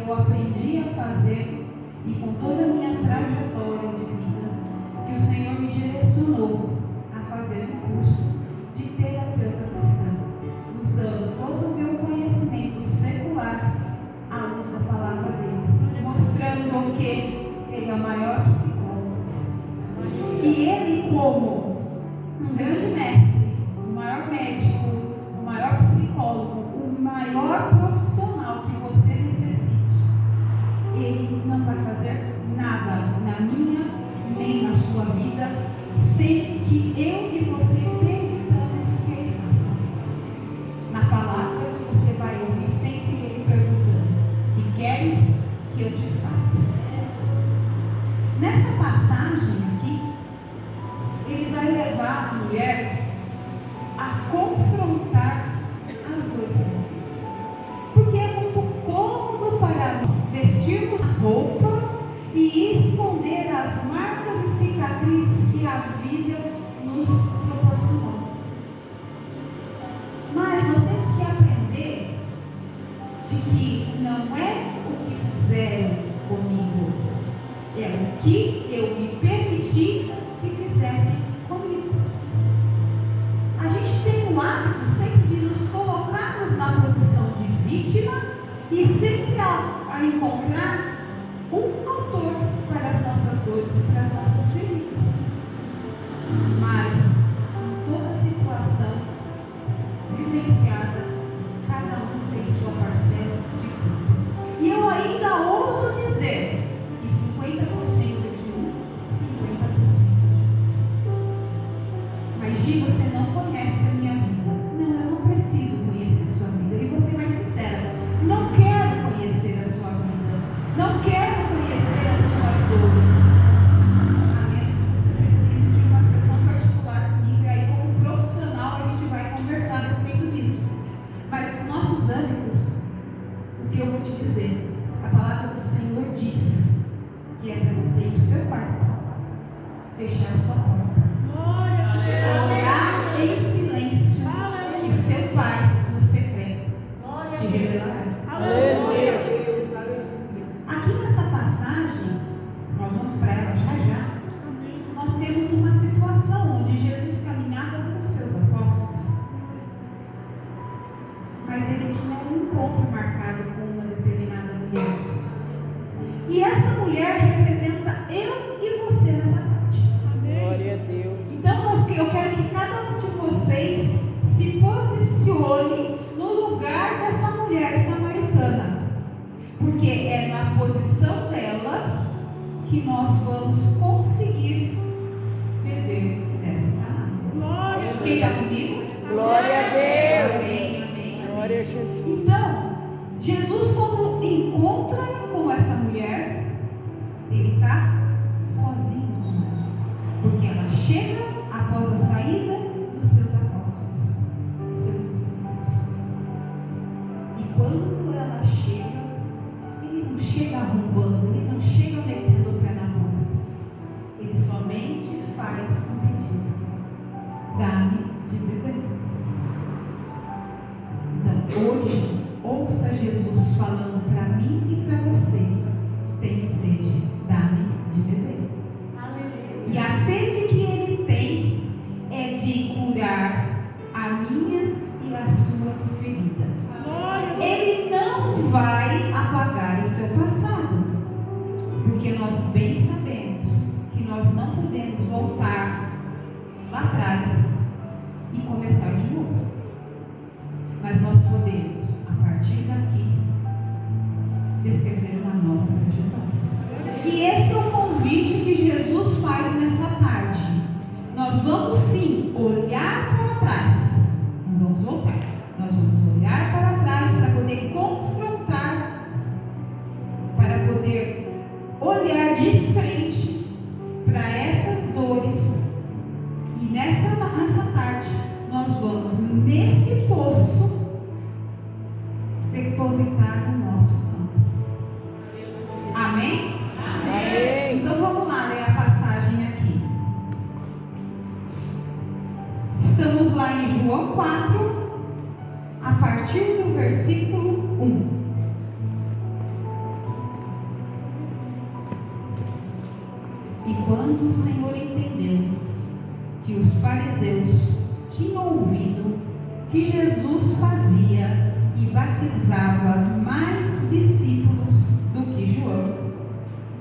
eu aprendi a fazer e com toda a minha trajetória de vida, que o Senhor me direcionou a fazer um curso de terapeuta cristã, usando todo o meu conhecimento secular à luz da palavra dele, mostrando que ele é o maior psicólogo. E ele, como um grande mestre, o maior médico, o maior psicólogo, o maior profissional que você necessite, ele não vai fazer nada na minha nem na sua vida sem que eu e você permitamos que ele faça. Na palavra você vai ouvir sempre ele perguntando: que queres que eu te faça? Nessa passagem aqui, ele vai levar a mulher a confrontar as dores dela. Porque é muito cômodo para vestirmos a roupa e esconder as marcas e cicatrizes que a vida nos proporcionou. Mas nós temos que aprender de que não é o que fizeram comigo, é o que eu me permiti que fizessem comigo. A gente tem o hábito sempre de nos colocarmos na posição de vítima e sempre ao encontrar um autor para as nossas dores e para as nossas feridas. Mas em toda situação vivenciada, cada um tem sua parcela de culpa. E eu ainda ouso dizer que 50% é de um, 50% de outro. Mas Gi, você não conhece a minha vida. Não, eu não preciso conhecer a sua vida. E vou ser mais sincera, não quero conhecer a sua vida. Não quero conhecer as suas dores. A menos que você precise de uma sessão particular comigo. E aí, como profissional, a gente vai conversar a respeito disso. Mas nos nossos âmbitos, o que eu vou te dizer? A palavra do Senhor diz que é para você ir para o seu quarto, fechar a sua porta, orar em silêncio, que seu Pai, no secreto, te revelará. Aleluia. Aqui nessa passagem, nós vamos para ela já, nós temos uma situação onde Jesus caminhava com os seus apóstolos, mas ele tinha um encontro marcado com uma determinada mulher. E essa mulher representa eu e você nessa parte. Glória a Deus. Então eu quero que cada um de vocês se posicione no lugar dessa mulher samaritana, porque é na posição dela que nós vamos conseguir beber dessa água. Quem está comigo? Glória a Deus. Amém, amém. Glória a Jesus. Então, Jesus, quando encontra com essa mulher, ele está sozinho com ela, porque ela chega após a saída dos seus apóstolos, dos seus discípulos. E quando ela chega, ele não chega arrombando, ele não chega metendo o pé na porta, ele somente faz um pedido: dá-me de beber. Então, hoje, ouça Jesus falando para mim e para você: tenho sede, dá-me de beber. Aleluia. E a sede que ele tem é de curar a minha e a sua ferida. Ele não vai apagar o seu passado, porque nós bem sabemos que nós não podemos voltar lá atrás e começar de novo. Mas nós podemos, a partir daqui, descrever uma nova trajetória. E esse é o convite que Jesus faz nessa tarde. Nós vamos sim olhar para trás, não vamos voltar. Nós vamos olhar para trás para poder confrontar, para poder olhar de frente para essas dores. E nessa tarde nós vamos nesse poço depositar no nosso campo. Amém? Amém. Então vamos lá ler a passagem aqui. Estamos lá em João 4, a partir do versículo 1. quando o Senhor entendeu que os fariseus tinham ouvido que Jesus fazia e batizava mais discípulos do que João,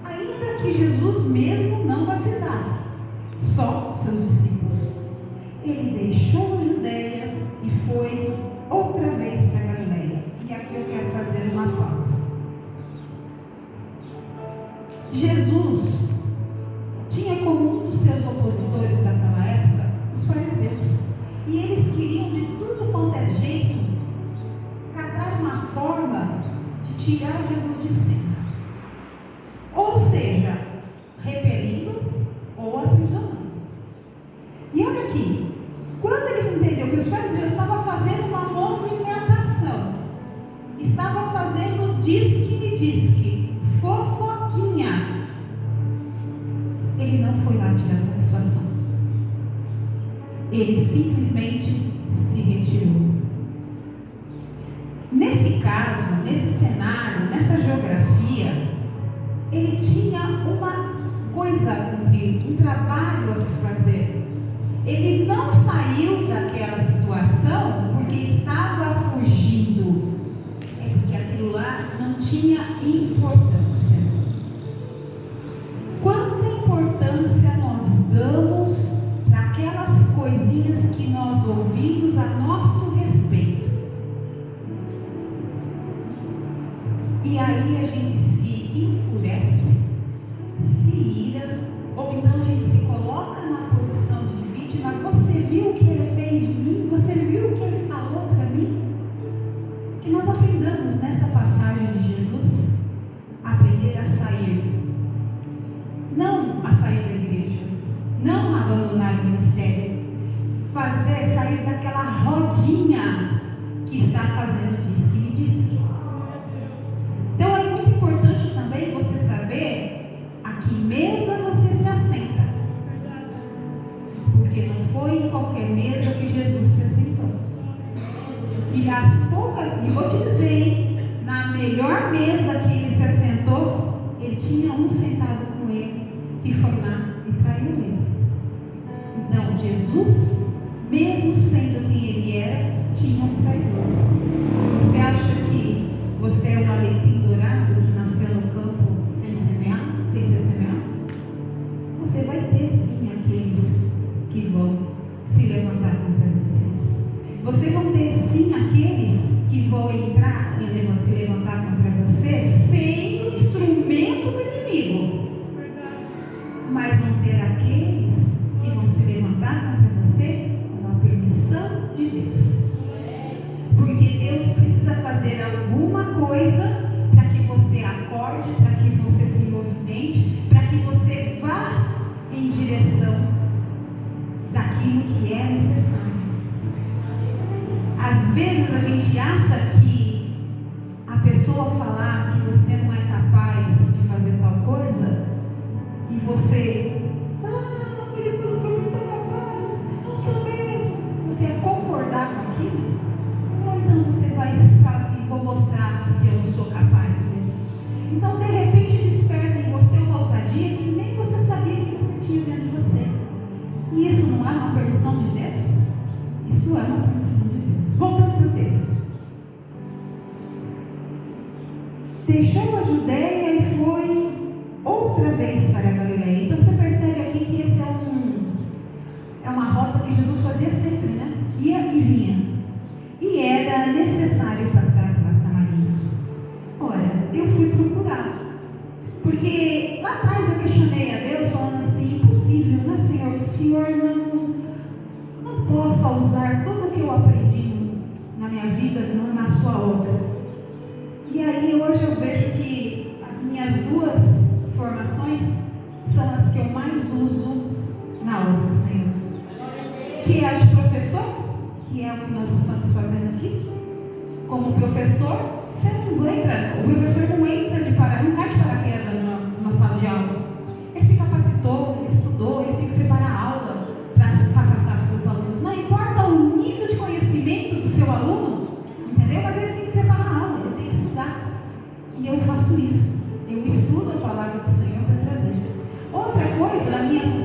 ainda que Jesus mesmo não batizava, só os seus discípulos, ele deixou a Judeia e foi outra vez para a Galileia. E aqui eu quero fazer uma pausa. Jesus tinha como um dos seus opositores daquela época os fariseus, e eles queriam de tudo quanto é jeito catar uma forma de tirar Jesus de cena, ou seja, repelindo ou aprisionando. E olha aqui, quando ele entendeu que os fariseus estavam fazendo uma movimentação, estavam fazendo diz-que-me-diz-que, fofoquinha, ele não foi lá tirar satisfação. Ele simplesmente se retirou. Nesse caso, nesse cenário, nessa geografia, ele tinha uma coisa a cumprir, um trabalho a se fazer. Ele não saiu daquela situação porque estava fugindo, é porque aquilo lá não tinha importância. Quanta importância nós damos para aquelas coisinhas que nós ouvimos a nosso respeito? E aí a gente se enfurece, se ira, ou então a gente se coloca na posição de vítima. Você viu o que ele fez de mim? Você viu o que ele falou para mim? Que nós aprendamos nessa passagem de Jesus, aprender a sair. Não a sair da igreja, não a abandonar o ministério, sair daquela rodinha que está fazendo diz-que-me-diz-que. Então é muito importante também você saber a que mesa você se assenta, porque não foi em qualquer mesa que Jesus se assentou. E as poucas, e vou te dizer, hein, na melhor mesa que ele se assentou, ele tinha um sentado com ele, que foi lá e traiu ele. Então Jesus, mesmo sendo quem ele era, tinha um traidor. Você acha que você é um alecrim dourado que nasceu no campo sem semear, sem ser semeado? Você vai ter sim aqueles que vão se levantar contra você. Você vai ter sim aqueles que vão entrar e se levantar contra você sem instrumento do inimigo. Mas vão ter aqueles que vão se levantar contra você com a permissão de Deus. Porque Deus precisa fazer alguma coisa para que você acorde, para que você se movimente, para que você vá em direção daquilo que é necessário. Às vezes a gente acha que a pessoa falar que você não é capaz de fazer tal coisa, e você, ele falou que eu não sou capaz, não sou mesmo. Você é concordar com aquilo? Ou então você vai falar assim, vou mostrar se eu não sou capaz mesmo. Então de repente desperta em você uma ousadia que nem você sabia que você tinha dentro de você. E isso não é uma permissão de Deus? Isso é uma permissão de Deus. Voltando para o texto. Deixou a Judeia e foi outra vez para a Galileia. Então você percebe aqui que esse é uma rota que Jesus fazia sempre, né? Ia e vinha. E era necessário passar pela Samaria. Ora, eu fui procurar. Porque lá atrás eu questionei a Deus falando assim, impossível, né, Senhor? Que o Senhor não possa usar tudo o que eu aprendi na minha vida, na sua obra. E aí hoje eu vejo que as minhas duas formações são as que eu mais uso na obra do Senhor. Que é a de professor, que é o que nós estamos fazendo aqui. Como professor, você não entra, o professor não entra não cai de paraquedas numa sala de aula. Ele se capacitou, ele estudou, ele tem que preparar a aula para passar para os seus alunos. Não importa o nível de conhecimento do seu aluno, entendeu? Mas ele tem que preparar a aula, ele tem que estudar. E eu faço isso. Eu estudo a palavra do Senhor para trazer. Outra coisa, na minha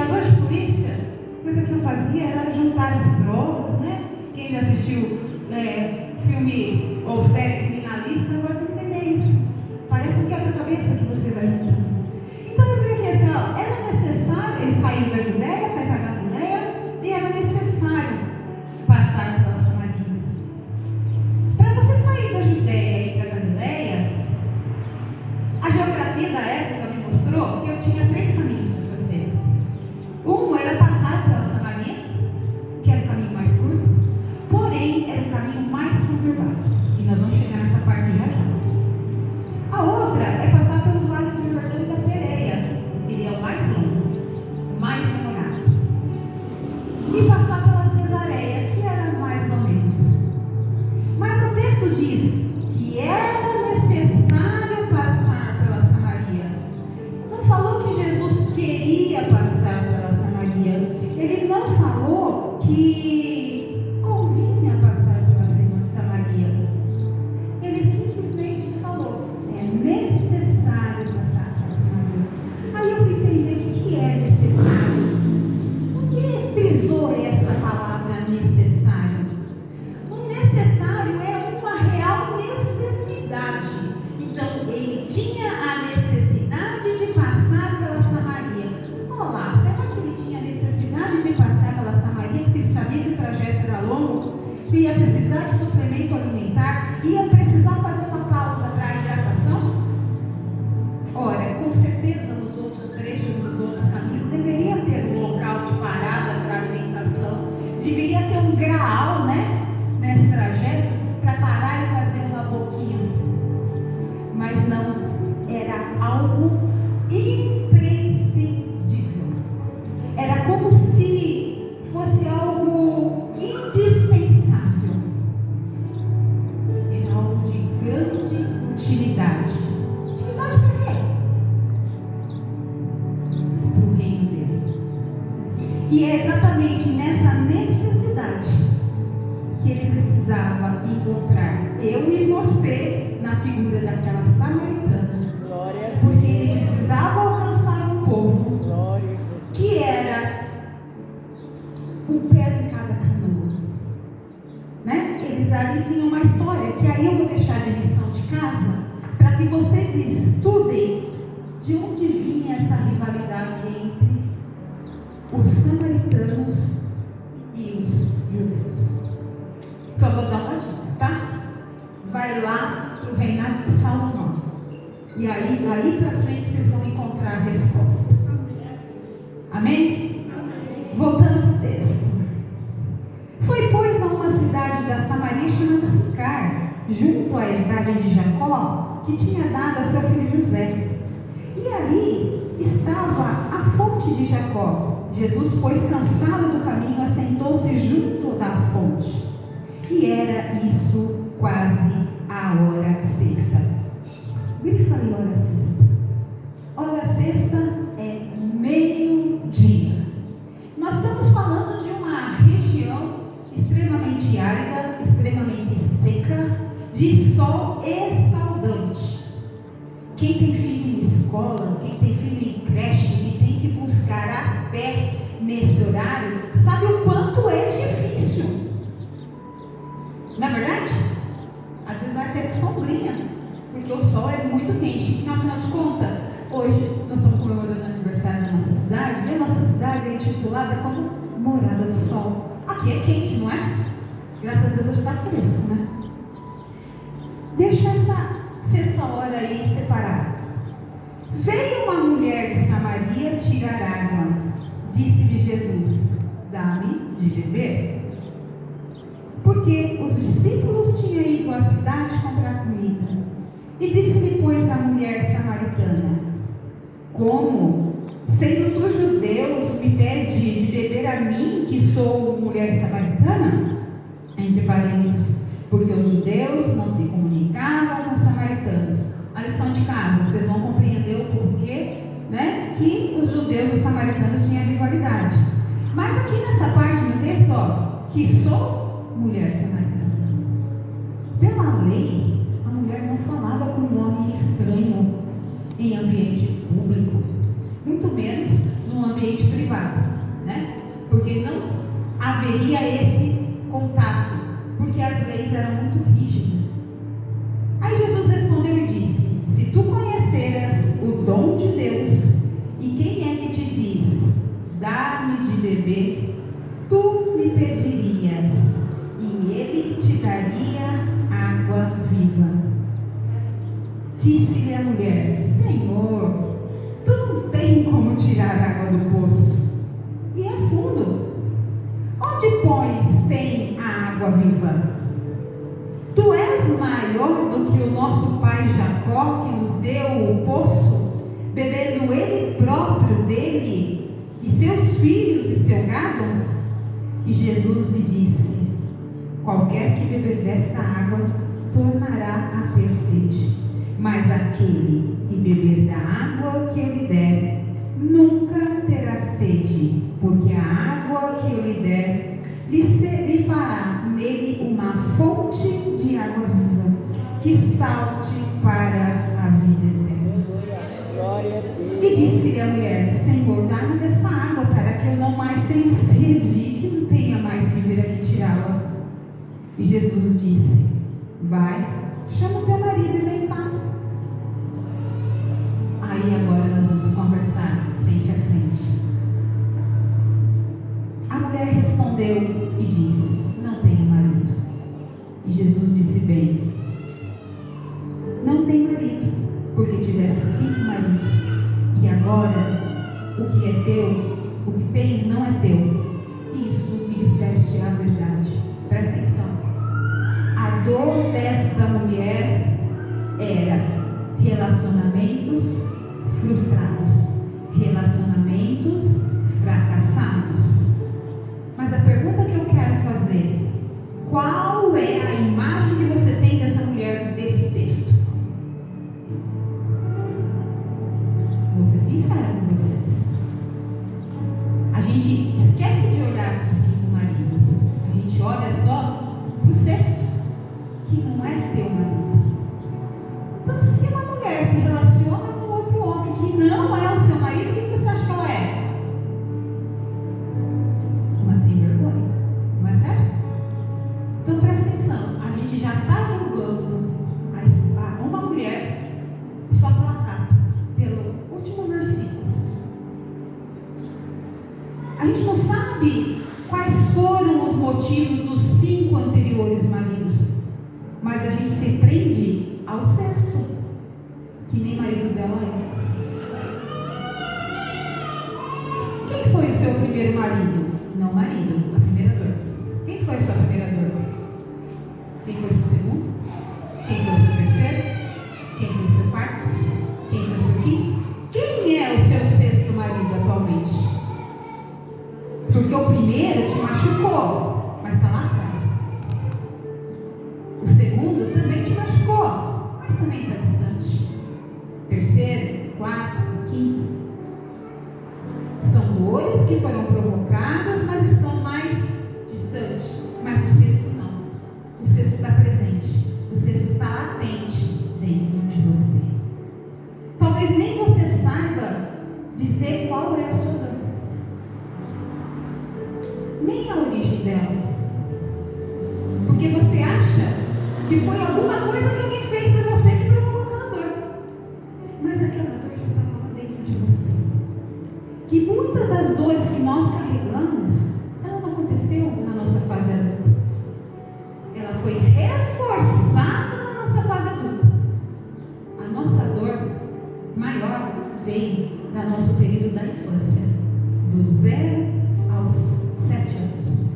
investigador de polícia, a coisa que eu fazia era juntar as provas, né? Quem já assistiu filme ou série criminalista vai entender isso. Parece um quebra-cabeça que você vai juntando. Então eu vi aqui assim, ó, era necessário, ele saiu da Judéia para ir para a Galileia, e era necessário passar pela Samaria. Para você sair da Judéia e ir para a Galileia, a geografia da época me mostrou que eu tinha 3 caminhos para fazer. Um era passar pela Samaria, que era o caminho mais curto, porém era o caminho mais conturbado. E nós vamos chegar nessa parte já já. A outra é passar pelo Vale do Jordão e da Pereia. Ele é o mais longo, o mais demorado. E passar pela Cesareia, que era mais ou menos. Mas o texto diz que era necessário passar pela Samaria. Não falou que Jesus queria passar pela Samaria. Ele não falou que convinha passar pela Samaria. Ele simplesmente falou, é necessário passar pela Samaria. Aí eu fui entender o que é necessário. Por que frisou essa palavra necessário? O necessário é uma real necessidade. Então, ele tinha a necessidade de passar pela Samaria. Olá, será que ele tinha necessidade de passar pela Samaria porque ele sabia que o trajeto era longo? Ia precisar de suplemento alimentar? Ia precisar fazer uma pausa para hidratação? Ora, com certeza nos outros trechos, nos outros caminhos, deveria ter um local de parada para alimentação. Deveria ter um graal, né? Nesse trajeto, para parar e fazer uma boquinha. Mas não, era algo imprescindível. Era como se fosse algo indispensável. Era algo de grande utilidade. Utilidade para quê? Para o reino dele. E é exatamente nessa necessidade que ele precisava encontrar eu e você na figura daquela samaritana. Glória a Deus. Porque ele precisava alcançar um povo Glória a Jesus. que era um pé em cada canoa, né? Eles ali tinham uma história que aí eu vou deixar de lição de casa para que vocês estudem de onde vinha essa rivalidade entre os samaritanos e os judeus. Só vou dar uma dica, tá? Vai lá para o reinado de Salomão. E aí, daí para frente, vocês vão encontrar a resposta. Amém? Voltando para o texto. Foi, pois, a uma cidade da Samaria chamada Sicar, junto à herdade de Jacó, que tinha dado a seu filho José. E ali estava a fonte de Jacó. Jesus, pois, cansado do caminho, assentou-se junto da fonte. E era isso quase a hora sexta. Grifa aí, hora sexta. Hora sexta é meio-dia. Nós estamos falando de uma região extremamente árida, extremamente seca, de sol escaldante. Quem tem filho em escola, quem tem filho em creche, que tem que buscar a pé nesse horário, sabe o quanto é difícil. Não é verdade? Às vezes vai ter sombrinha, porque o sol é muito quente. E, afinal de contas, hoje nós estamos comemorando o aniversário da nossa cidade, e a nossa cidade é intitulada como Morada do Sol. Aqui é quente, não é? Graças a Deus hoje está fresco, né? Deixa essa sexta hora aí separada. Veio uma mulher de Samaria tirar água. Disse-lhe Jesus: dá-me de beber. Porque os discípulos tinham ido à cidade comprar comida. E disse-lhe, pois, a mulher samaritana: como, sendo tu judeus, me pede de beber a mim, que sou mulher samaritana? Entre parênteses, porque os judeus não se comunicavam com os samaritanos. A lição de casa, vocês vão compreender o porquê, né, que os judeus e os samaritanos tinham rivalidade. Mas aqui nessa parte do texto, ó, que sou mulher samaritana. Pela lei, a mulher não falava com um homem estranho em ambiente público, muito menos num ambiente privado, né? Porque não haveria esse contato, porque as leis eram muito rígidas. Aí Jesus respondeu e disse: se tu conheceras o dom de Deus e quem é que te diz, dá-me de beber, tu me pedirias e ele te daria água viva. Disse-lhe a mulher: Senhor, tu não tem como tirar água do poço, e é fundo. Onde, pois, tem a água viva? Tu és maior do que o nosso pai Jacó, que nos deu o poço, bebendo ele próprio dele, e seus filhos e seu gado? E Jesus lhe disse: qualquer que beber desta água tornará a ter sede, mas aquele que beber da água que eu lhe der nunca terá sede, porque a água que eu lhe der lhe fará nele uma fonte de água viva, que salte para a vida eterna. Glória a Deus. E disse-lhe a mulher: Senhor, dá-me dessa água, para que eu não mais tenha sede e que não tenha mais que vir aqui tirá-la. E Jesus disse: vai, chama o teu marido e vem cá. Aí agora nós vamos conversar frente a frente. A mulher respondeu e disse: não tenho marido. E Jesus disse: bem, não tem marido, porque tivesse 5 maridos, e agora o que é teu, o que tens não é teu. Isso me disseste a verdade. Presta atenção. A dor desta mulher era relacionamentos frustrados, relacionamentos fracassados. Mas a pergunta que eu quero fazer: qual é a imagem que você tem dessa mulher desse texto? Vou ser sincera com vocês. A gente esquece de olhar para os 5 maridos. A gente olha só para o 6º, que não é teu marido. Então, se uma mulher se relaciona com outro homem que não é o seu marido, o que você acha que ela é? Uma sem vergonha, não é certo? Então presta atenção, a gente já está julgando uma mulher só pela capa, pelo último versículo. A gente não sabe quais foram os motivos dos 5 anteriores maridos, mas a gente se prende ao 6º, que nem marido dela é. Quem foi o seu primeiro marido? Não marido, a primeira dor. Quem foi a sua primeira dor? Quem foi o seu segundo? Quem foi o seu terceiro? Quem foi o seu quarto? Quem foi o seu quinto? Quem é o seu 6º marido atualmente? Porque o primeiro te machucou, mas está lá atrás. O segundo também te machucou, mas também está distante. Terceiro, quarto, quinto. São dores que foram provocadas, mas estão mais distantes. Mas o 6º não. O 6º está presente. O 6º está latente dentro de você. Talvez nem você saiba dizer qual é a sua dor, nem a origem dela, porque você acha que foi alguma coisa que alguém fez para você que provocou aquela dor, mas aquela dor já estava lá dentro de você. Que muitas das dores que nós carregamos, ela não aconteceu na nossa fase adulta, ela foi reforçada na nossa fase adulta. A nossa dor maior veio do nosso período da infância, do 0 aos 7 anos.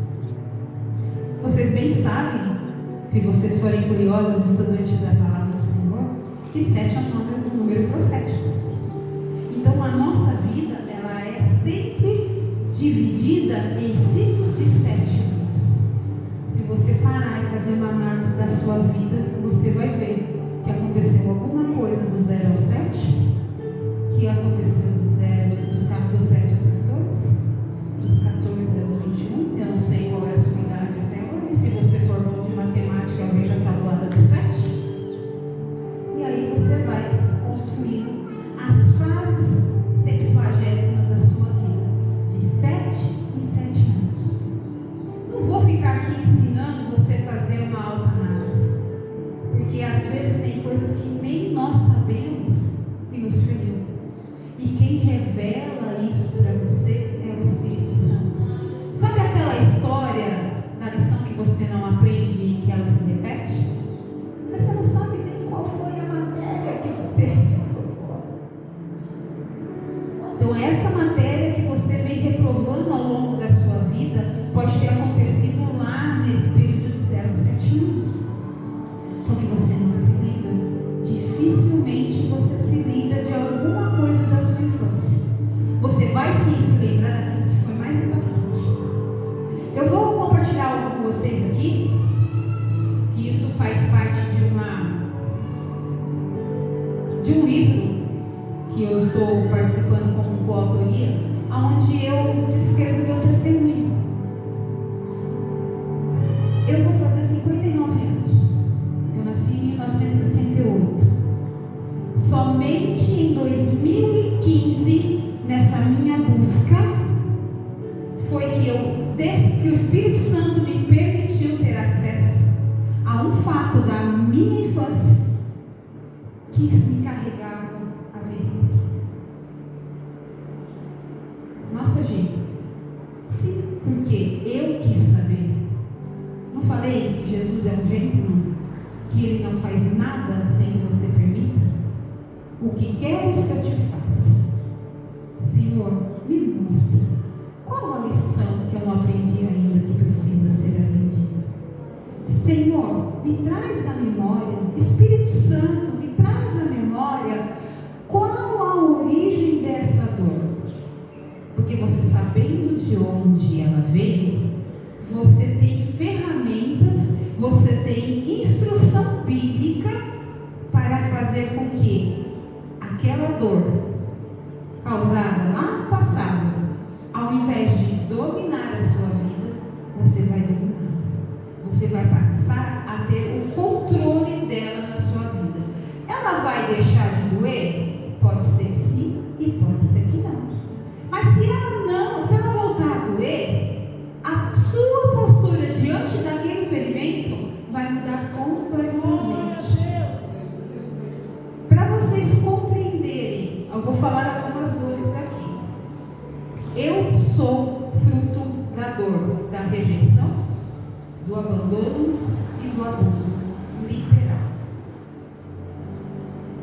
Vocês bem sabem, se vocês forem curiosos, estudantes da palavra do Senhor, que 7 é um número profético. Então a nossa vida, ela é sempre dividida em ciclos de 7 anos. Se você parar e fazer uma análise da sua vida, você vai ver que aconteceu alguma coisa do 0 ao 7, que aconteceu dos 7 aos 14, dos 14 aos 21, eu não sei qual é a sua idade até hoje, se você for bom de matemática, veja a tabuada do 7, e aí você vai construindo as fases 70º da sua vida. de um livro que eu estou participando como coautoria, onde eu descrevo meu testemunho. Eu vou fazer 59 anos. Eu nasci em 1968. Somente em 2015, nessa minha busca, foi que o Espírito Santo me permitiu ter acesso a um fato da minha infância que me carregava a vida inteira. Nossa, gente, sim, porque eu quis saber. Não falei que Jesus é um gentleman, que ele não faz nada sem que você permita? O que queres que eu te faça? Senhor, me mostra. Qual a lição que eu não aprendi ainda que precisa ser aprendida? Senhor, me traz a memória. Espírito Santo, me traz a memória. Qual a origem dessa dor? Porque você, sabendo de onde ela veio, você tem ferramentas, você tem instrução bíblica para fazer com que aquela dor causada lá no passado, ao invés de dominar a sua vida, você vai dominar. Você vai passar a ter o controle dela na sua vida. Ela vai deixar de doer? Pode ser sim e pode ser que não. Mas se ela voltar a doer, a sua postura diante daquele ferimento vai mudar completamente. Para vocês compreenderem, eu vou falar algumas dores aqui. Eu sou fruto da dor, da rejeição, do abandono e do abuso, literal.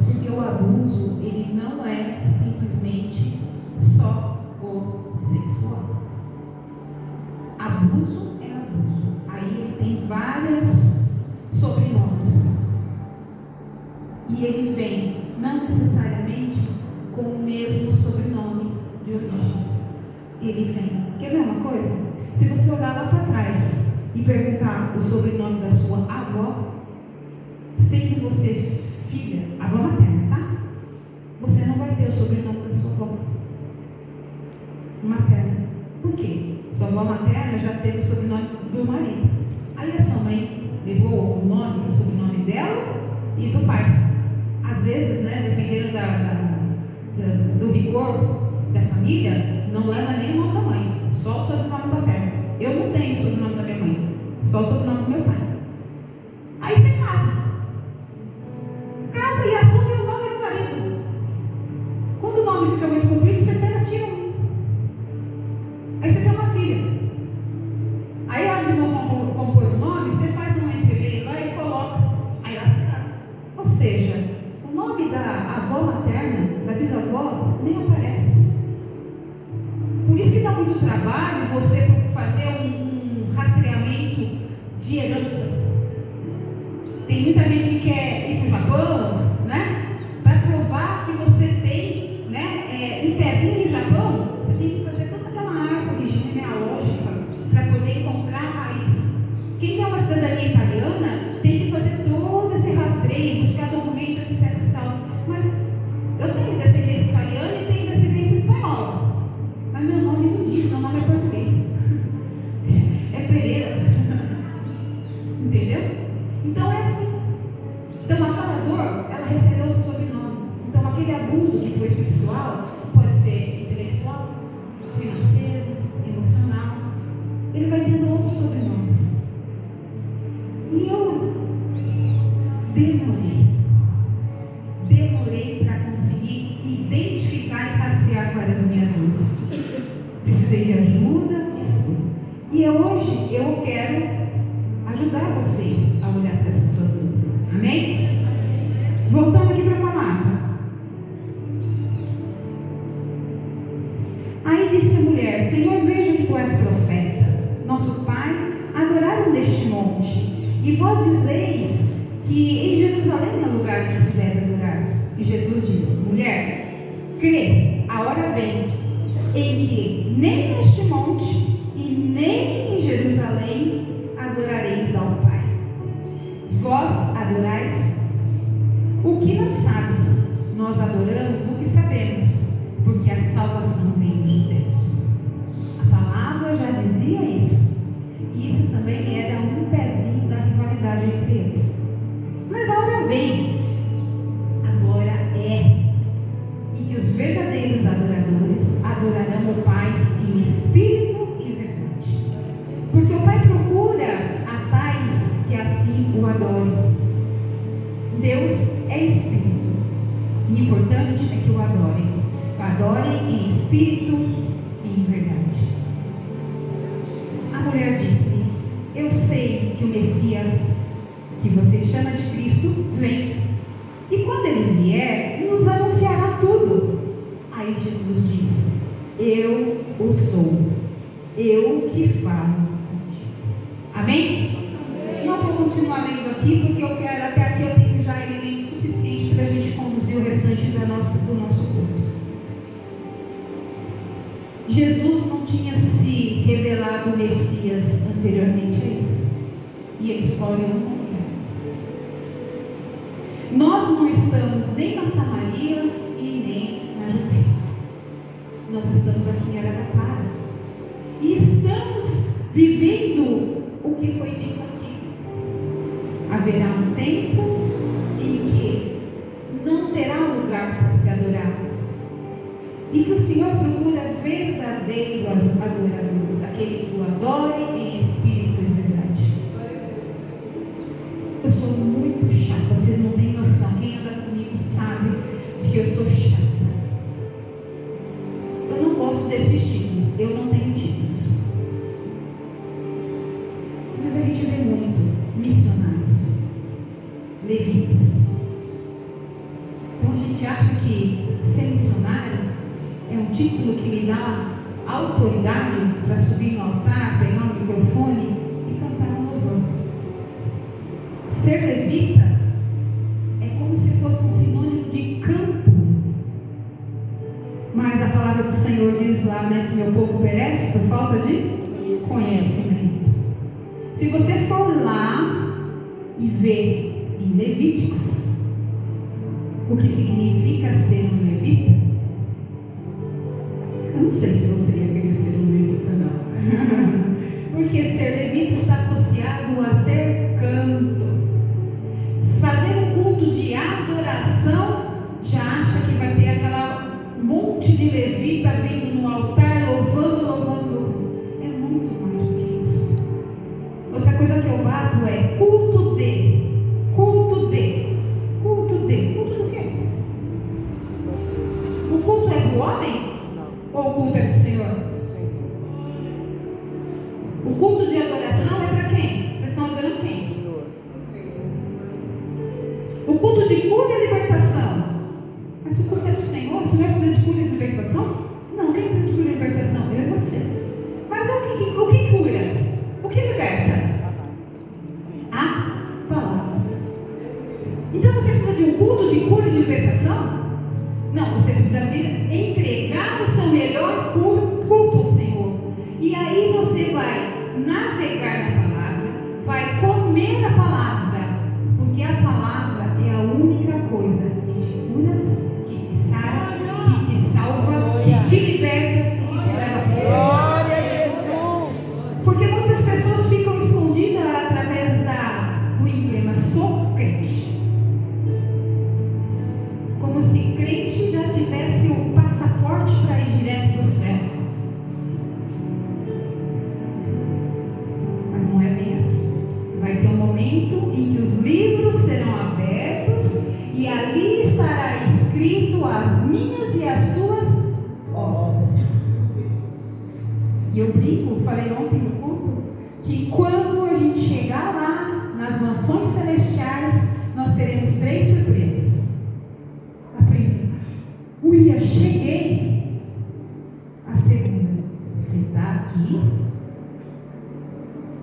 Porque o abuso, ele não é simplesmente só o sexual. Abuso é abuso. Aí ele tem várias sobrenomes. E ele vem, não necessariamente com o mesmo sobrenome de origem. Ele vem. Quer ver uma coisa? Se você olhar lá para trás e perguntar o sobrenome da sua avó, sempre você, filha, avó materna, tá? Você não vai ter o sobrenome da sua avó materna. Por quê? Sua avó materna já teve o sobrenome do marido. Aí a sua mãe levou o nome, o sobrenome dela e do pai. Às vezes, né, dependendo do rigor da família, não leva nem o nome da mãe, só o sobrenome paterno. Eu não tenho o sobrenome da minha mãe, só o sobrenome do meu pai. Aí você casa e assume o nome do marido. Quando o nome fica muito comprido, você pega, tira um. Aí você tem uma filha. Aí a hora de compor o nome, você faz um entremeio lá e coloca. Aí lá se casa. Ou seja, o nome da avó materna, da bisavó, nem aparece. Por isso que dá muito trabalho você fazer um rastreamento de herança. Tem muita gente que quer ir para o Japão, né? Para provar que você tem, né, um pezinho no Japão, você tem que fazer toda aquela árvore genealógica para poder encontrar a raiz. Quem quer uma cidadania italiana tem que fazer todo esse rastreio, buscar documentos, etc. E tal. Mas eu tenho descendência italiana e tenho descendência espanhola. Mas meu nome não diz, meu nome é português. É Pereira. Entendeu? Então é assim. Então aquela dor, ela recebeu outro sobrenome. Então aquele abuso que foi sexual, pode ser intelectual, financeiro, emocional. Ele vai tendo outros sobrenomes. E eu demorei para conseguir identificar e rastrear quais as minhas dores. Precisei de ajuda e fui. E hoje eu quero ajudar vocês a olhar para essas suas dores. Amém? Voltando aqui para a palavra. Aí disse a mulher: Senhor, veja que tu és profeta. Nosso pai adoraram neste monte. E vós dizeis que em Jerusalém é lugar que se deve adorar. E Jesus disse: mulher, crê, a hora vem em que nem neste monte e nem em Jerusalém adorareis ao Pai. Vós adorais o que não sabes, nós adoramos o que sabemos, porque a salvação vem dos judeus. A palavra já dizia isso. E isso também era um pezinho da rivalidade entre eles. Mas a hora vem, agora é, e que os verdadeiros adoradores adorarão o Pai em espírito e verdade. Porque o Pai procura a tais que assim o adorem. Deus é espírito. O importante é que o adorem. O adorem em espírito e em verdade. A mulher disse-lhe: eu sei que o Messias, que você chama de Cristo, vem. E quando ele vier, nos anunciará tudo. Aí Jesus disse: eu o sou. Eu que falo contigo. Amém? Não vou continuar lendo aqui, porque eu quero, até aqui eu tenho já elemento suficiente para a gente conduzir o restante do nosso culto. Jesus não tinha se revelado o Messias anteriormente a isso. E ele escolhe um lugar. Nós não estamos nem na Samaria e nem na Judeia. Nós estamos aqui em Araraquara. E estamos vivendo o que foi dito aqui. Haverá um tempo em que não terá lugar para se adorar. E que o Senhor procura verdadeiros adoradores, aquele que o adore em espírito e verdade. Eu sou muito chata, vocês não têm noção. Quem anda comigo sabe de que eu sou chata. Eu não gosto desses títulos, eu não tenho títulos. Mas a gente vê muito missionários, levitas. Então a gente acha que ser missionário é um título que me dá autoridade para subir no altar, pegar um microfone e cantar um louvor. Ser levita é como se fosse um sinônimo de campo. Mas a palavra do Senhor diz lá, né, que meu povo perece por falta de conhecimento. Se você for lá e ver em Levíticos o que significa ser um levita, eu não sei se você ia querer ser um levita, não. Porque ser levita está associado a ser canto. Fazer um culto de adoração, já acha que vai ter aquela monte de levita vindo no altar, louvando. É muito mais do que isso. Outra coisa que eu bato é culto de. Culto do quê? O culto é do homem? Ou o culto é do Senhor? Sim. O culto de adoração é para quem? Vocês estão adorando quem? O culto de cura e libertação. Mas o culto é do Senhor? O Senhor precisa de cura e libertação? Não, quem precisa de cura e libertação? Eu e você. Mas o que cura? O que liberta? A palavra. Então você precisa de um culto de cura e de libertação? Não, você precisa vir entregar o seu melhor culto ao Senhor. E aí você vai navegar na palavra, vai comer a palavra, porque a palavra é a única coisa que te cura, que te sara, que te salva, que te liberta e que te leva para o céu. Glória a Jesus. Porque muitas pessoas ficam escondidas através do emblema sou crente. Como se crente já tivesse o passaporte para ir direto para o céu. Mas não é bem assim. Vai ter um momento em que os livros serão abertos e ali estará escrito as minhas e as tuas obras. E eu brinco, falei ontem no culto, que quando a gente chegar lá nas mansões celestiais, nós teremos 3 surpresas. A primeira, uia, cheguei. A segunda, você está aqui?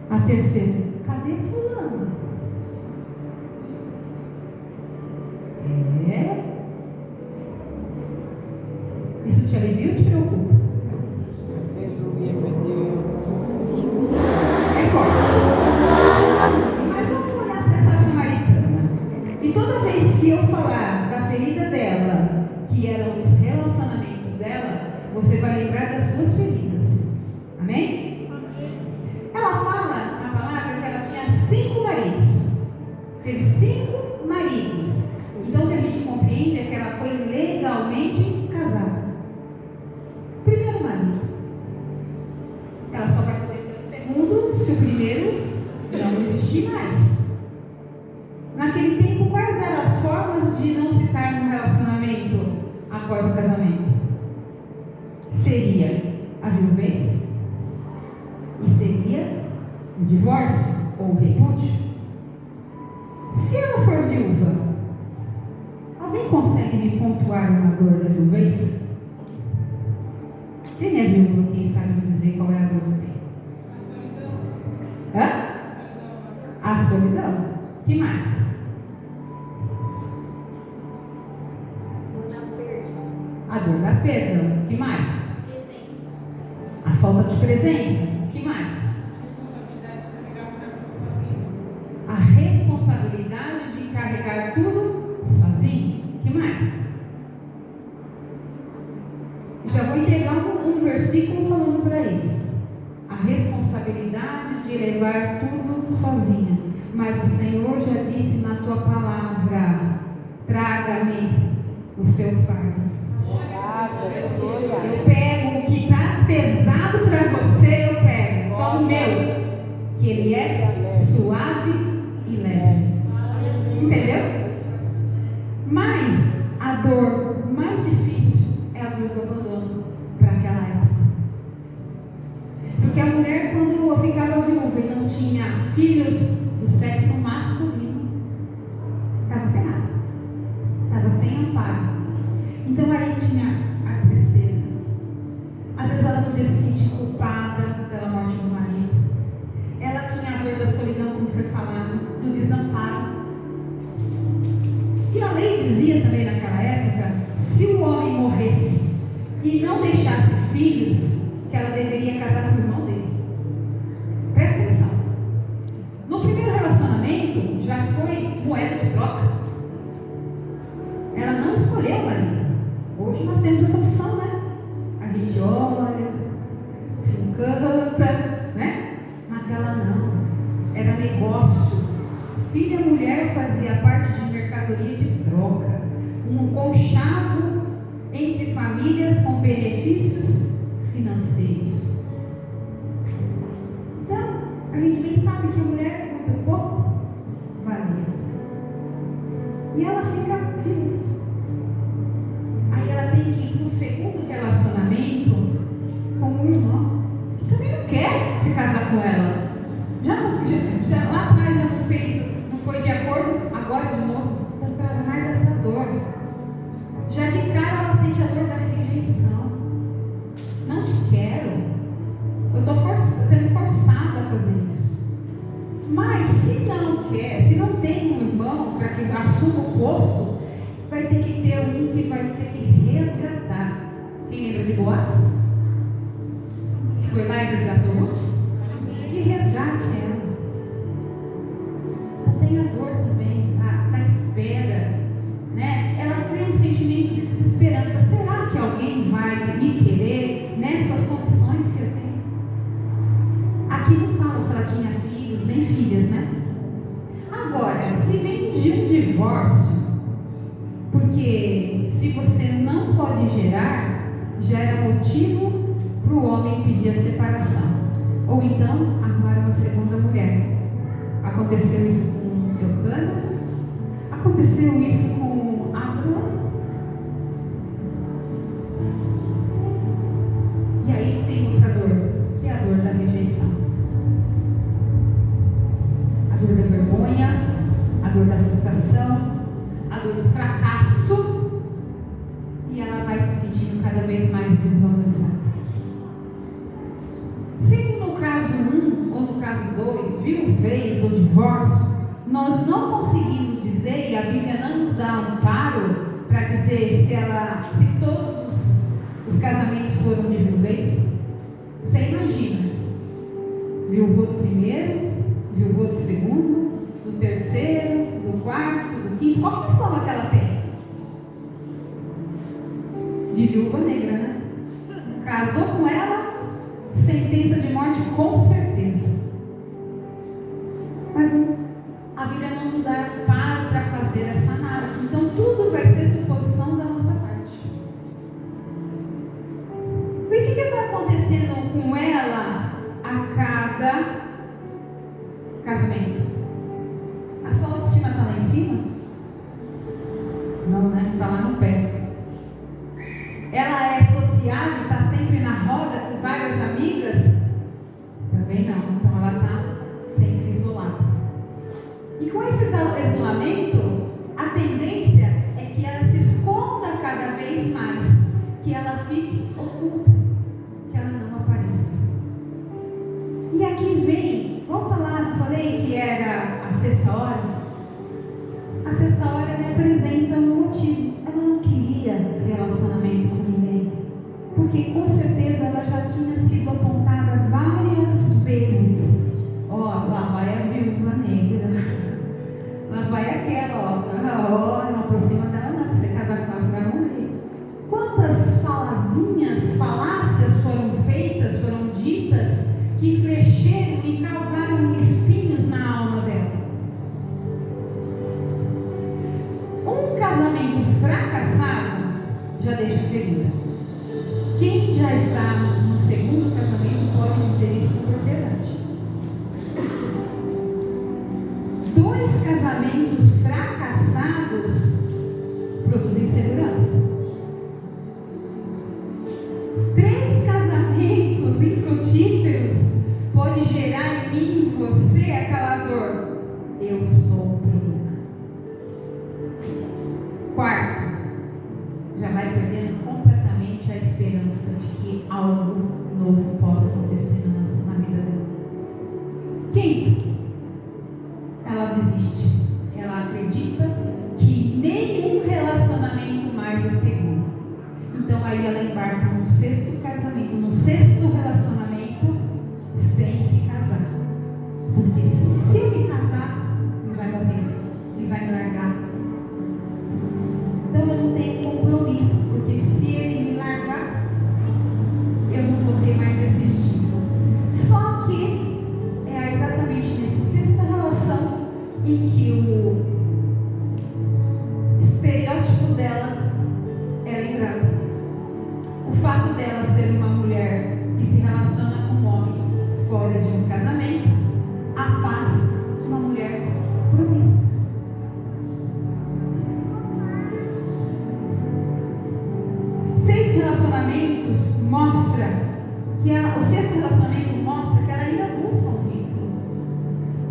A terceira, cadê fulano? Isso te alivia ou te preocupa? Aleluia, meu Deus. É forte. teve 5 maridos. Então o que a gente compreende é que ela foi legalmente casada. Primeiro marido. Ela só vai poder ter o segundo se o primeiro não existir mais. Naquele tempo, quais eram as formas de não se estar num relacionamento após o casamento? Seria a viuvez e seria o divórcio ou o repúdio. Se ela for viúva, alguém consegue me pontuar uma dor da viuvez? Quem é viúva? Quem sabe me dizer qual é a dor que tem? Hã? A solidão. Que mais? A dor da perda. Que mais? Presença. A falta de presença. Que mais? A responsabilidade de carregar tudo sozinho. Que mais? Já vou entregar um versículo falando para isso. A responsabilidade de levar tudo sozinha. Mas o Senhor já disse na tua palavra: traga-me o seu fardo. Eu pego o que está pesado para você, eu pego. Toma o meu, que ele é suave e leve. Entendeu? Mas a dor mais difícil é a dor do abandono para aquela época. Porque a mulher, quando ficava viúva e não tinha filhos do sexo masculino, estava ferrada, estava sem amparo. Então aí tinha a tristeza. Às vezes ela podia se sentir culpada pela morte do marido. Ela tinha a dor da solidão, como foi falado, do desamparo. E a lei dizia também naquela época, se o homem morresse e não deixasse filhos, que ela deveria casar com o irmão dele. Presta atenção. No primeiro relacionamento já foi moeda de troca. Ela não escolheu o marido. Hoje nós temos essa opção, né? A gente olha, se encanta, né? Naquela não. Era negócio. Filha e mulher fazia parte de mercadoria de troca. Um conchavo entre famílias com benefícios financeiros. Então, a gente bem sabe que a mulher, muito pouco, valia. E ela fica viúva. Aí ela tem que ir para o segundo relacionamento com um irmão que também não quer se casar com ela. Já lá atrás já não foi de acordo, agora de novo. Então traz mais essa dor. Já de cara ela sente a dor da rejeição. Não te quero. Eu estou sendo forçada a fazer isso. Mas se não quer, se não tem um irmão para que assuma o posto, vai ter que ter um que vai ter que resgatar. Quem lembra de Boaz? Que foi lá e resgatou Ruth? Que resgate ela. Então tem a dor também, a espera, né? Ela cria um sentimento de desesperança. Será que alguém vai me querer nessas condições que eu tenho? Aqui não fala se ela tinha filhos nem filhas, né? Agora, se vem de um divórcio, porque se você não pode gerar, já era motivo para o homem pedir a separação. Ou então, arrumar uma segunda mulher. Aconteceu isso com Eucana, aconteceu isso com Abraão. E aí tem outra dor, que é a dor da rejeição. A dor da vergonha, a dor da frustração, a dor do fracasso, e ela vai se sentindo cada vez mais desvalorizada. Se no caso 1 ou no caso 2, viuvez ou divórcio, nós não conseguimos dizer, e a Bíblia não nos dá amparo para dizer se todos os casamentos foram de viuvez. Você imagina, viuvou do primeiro, viuvou do segundo, do terceiro, do quarto, do quinto. Qual que é a fama que ela tem? De viúva negra, né? Casou com ela, sentença de morte com certeza. Mas a Bíblia não nos dar para fazer essa análise. Então, tudo vai ser suposição da nossa parte. E o que vai acontecendo com ela a cada casamento? A sua autoestima está lá em cima? Não, né? Está lá no pé. Ela é sociável, está sempre na roda com várias amigas? Também não. Então ela está sempre isolada. E com esse isolamento, a tendência é que ela se esconda cada vez mais, que ela fique oculta, que ela não apareça. E aqui vem, vamos falar, não falei que era a sexta hora? A sexta hora me apresenta um motivo. Ela não queria relacionamento com ninguém, porque com certeza ela já tinha sido apontada várias vezes. Ó, lá vai a viúva negra, lá vai aquela, ó, não aproxima dela não, porque você casar com ela, você vai morrer. Quantas falácias foram feitas, foram ditas, que cresceram e cavaram espinhos na alma dela. Um casamento fracassado já deixa ferida. Quem já está no segundo casamento pode dizer isso com propriedade. 2 casamentos fracassados produzem insegurança. 3 casamentos infrutíferos pode gerar em mim e em você aquela dor. Eu sou um problema. 4, já vai perdendo completamente a esperança de que algo novo possa acontecer na vida dela. 5, ela desiste. Ela acredita que nenhum relacionamento mais é seguro. Então aí ela embarca no 6º casamento, no 6º relacionamento, sem se casar. Porque se eu me casar, ele vai morrer, ele vai me largar. Então eu não tenho compromisso, porque se ele me largar, eu não vou ter mais desistido. Só que é exatamente nessa 6ª relação em que o estereótipo dela era ingrata. O fato dela ser uma mulher que se relaciona com um homem fora de um casamento a faz uma mulher promíscua. O 6º relacionamento mostra que ela ainda busca um vínculo,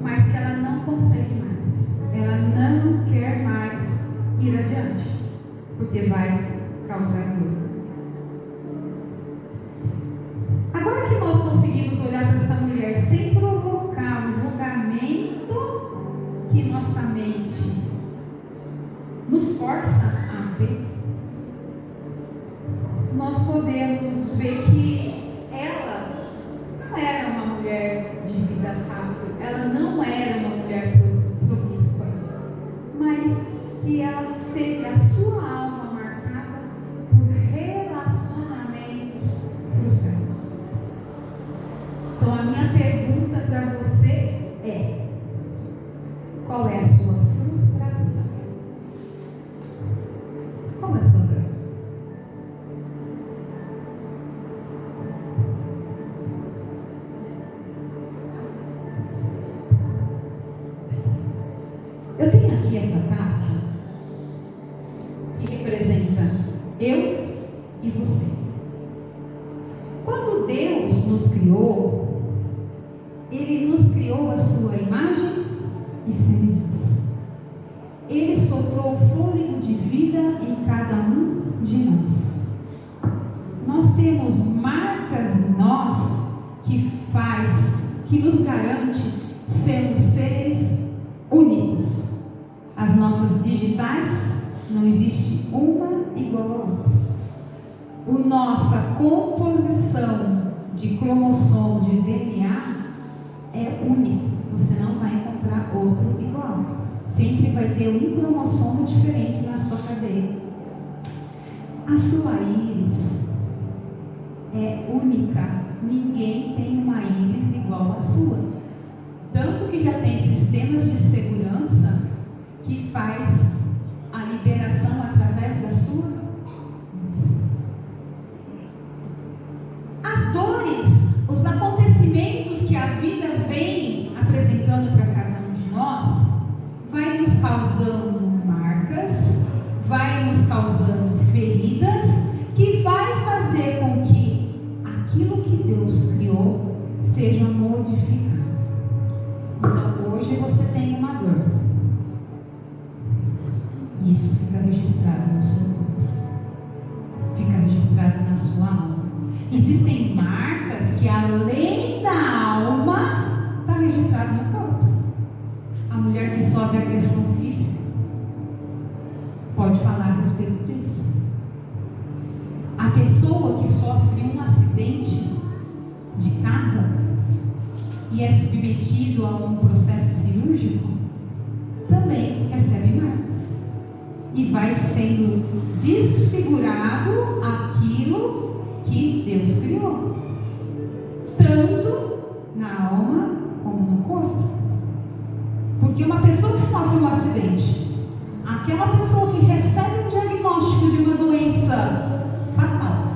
mas que ela não consegue mais. Ela não quer mais ir adiante, porque vai causar dor. Agora que nós conseguimos olhar para essa mulher sem provocar o julgamento que nossa mente nos força a ver, nós podemos ver que ela não era uma mulher de vida fácil, ela não era uma mulher promíscua, mas que ela teve a sua alma marcada por relacionamentos frustrados. Então a minha pergunta para você é: qual é a sua frustração? Qual é a sua dor? Eu tenho aqui essa taça que representa eu e você. Quando Deus nos criou, Ele nos criou a sua imagem e semelhança. Ele soprou o fôlego de vida em cada um de nós. Nós temos marcas em nós que nos garante sermos seres únicos. As nossas digitais, não existe uma igual a outra. A nossa composição de cromossomo, de DNA, é única. Você não vai encontrar outro igual. Sempre vai ter um cromossomo diferente na sua cadeia. A sua íris é única. Ninguém tem uma íris igual à sua. Tanto que já tem sistemas de segurança seja modificado. Então, hoje você tem uma dor. Isso fica registrado no seu corpo. Fica registrado na sua alma. Existem marcas que, além da alma, está registrado no corpo. A mulher que sofre agressão física pode falar a respeito disso. A pessoa que sofre um acidente de carro e é submetido a um processo cirúrgico também recebe marcas e vai sendo desfigurado aquilo que Deus criou, tanto na alma como no corpo. Porque uma pessoa que sofre um acidente, aquela pessoa que recebe um diagnóstico de uma doença fatal,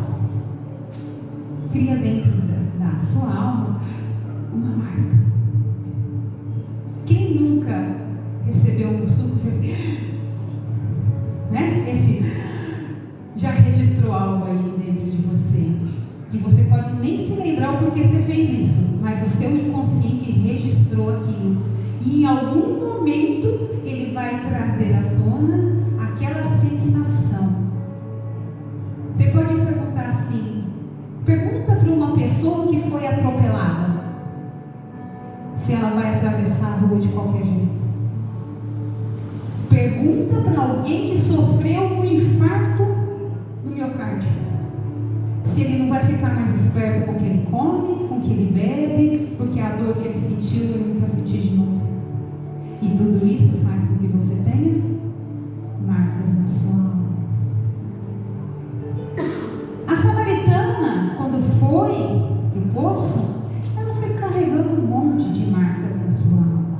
cria dentro da sua alma uma marca. Quem nunca recebeu um susto, né? Esse já registrou algo aí dentro de você, que você pode nem se lembrar o porquê você fez isso, mas o seu inconsciente registrou aquilo, e em algum momento ele vai trazer à tona aquela sensação. Você pode perguntar assim, pergunta para uma pessoa que foi atropelada se ela vai atravessar a rua de qualquer jeito. Pergunta para alguém que sofreu um infarto no miocárdio se ele não vai ficar mais esperto com o que ele come, com o que ele bebe, porque a dor que ele sentiu ele não quer sentir de novo. E tudo isso faz com que você tenha marcas na sua alma. A samaritana, quando foi para o poço, ela foi carregando um monte de marcas na sua alma.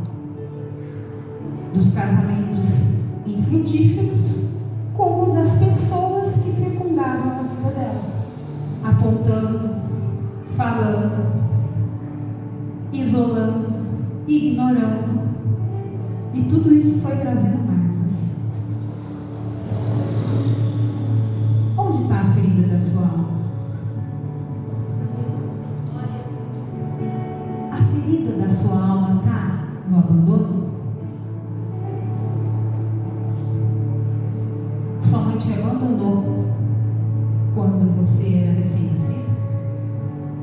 Dos casamentos infrutíferos, como das pessoas que circundavam a vida dela, apontando, falando, isolando, ignorando. E tudo isso foi trazendo marcas. Onde está a ferida da sua alma? A ferida da sua alma está no abandono? Sua mãe te abandonou quando você era recém-nascido?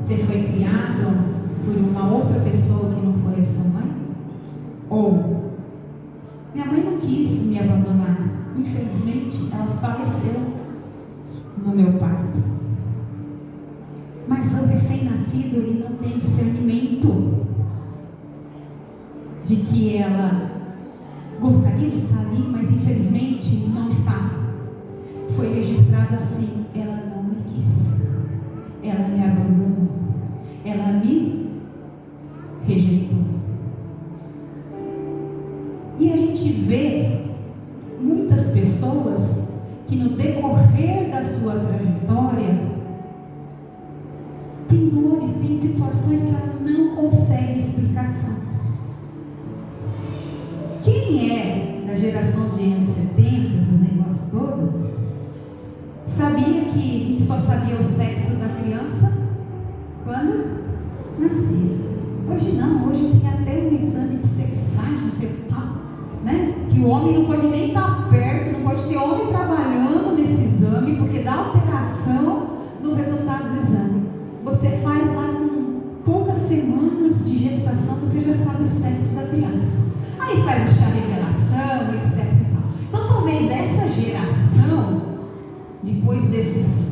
Você foi criado por uma outra pessoa que não foi a sua mãe? Ou minha mãe não quis me abandonar, infelizmente ela faleceu no meu parto. Mas o recém-nascido, ele não tem discernimento de que ela gostaria de estar ali, mas infelizmente não está. Foi registrado assim: ela não me quis, ela me abandonou, ela me rejeitou. E a gente vê muitas pessoas que no decorrer da sua trajetória tem dores, tem situações que ela não consegue explicação. Quem é da geração de anos 70, esse negócio todo, sabia que a gente só sabia o sexo da criança quando nascia? Hoje não, hoje tem até um exame de sexagem fetal, né? Que o homem não pode nem estar perto, não pode ter homem trabalhando nesse exame, porque dá alteração no resultado do exame. Você faz lá com poucas semanas de gestação, você já sabe o sexo da criança. Aí faz a chá revelação, etc. Então talvez essa geração, depois desses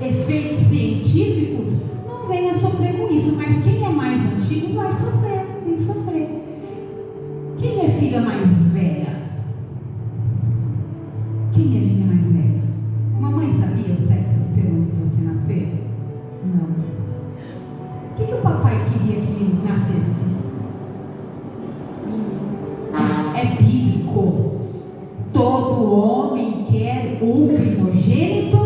efeitos científicos, não venha sofrer com isso, mas quem é mais antigo vai sofrer, tem que sofrer. Quem é filha mais velha? Quem é filha mais velha? Mamãe sabia o sexo seu antes de você nascer? Não. O que o papai queria que nascesse? É bíblico. Todo homem quer o primogênito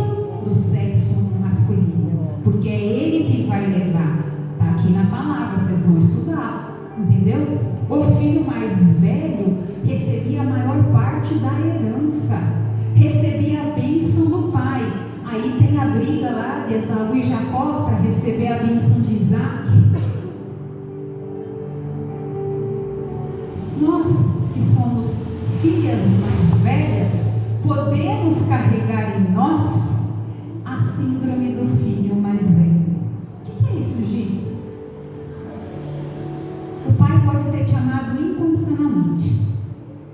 do sexo masculino, porque é ele que vai levar. Está aqui na palavra, vocês vão estudar, entendeu? O filho mais velho recebia a maior parte da herança, recebia a bênção do pai. Aí tem a briga lá de Esaú e Jacó para receber a bênção de Isaac. filhas mais velhas, podemos carregar em nós a síndrome do filho mais velho. O que é isso, Gi? O pai pode ter te amado incondicionalmente,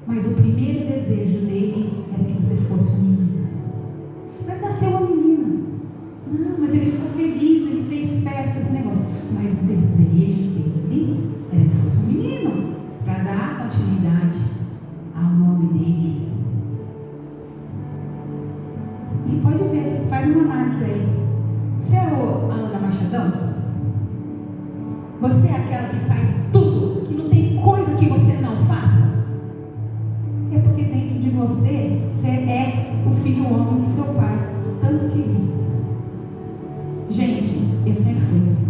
mas o primeiro desejo dele era que você fosse uma menina. Mas nasceu uma menina. Não, mas ele ficou feliz, ele fez festas e negócio. Mas o desejo dele era que fosse um menino, para dar continuidade ao nome dele. E pode ver, faz uma análise aí. Você é a Ana Machadão? Você é aquela que faz tudo, que não tem coisa que você não faça? É porque dentro de você, você é o filho homem que seu pai tanto queria. Gente, eu sempre fui assim.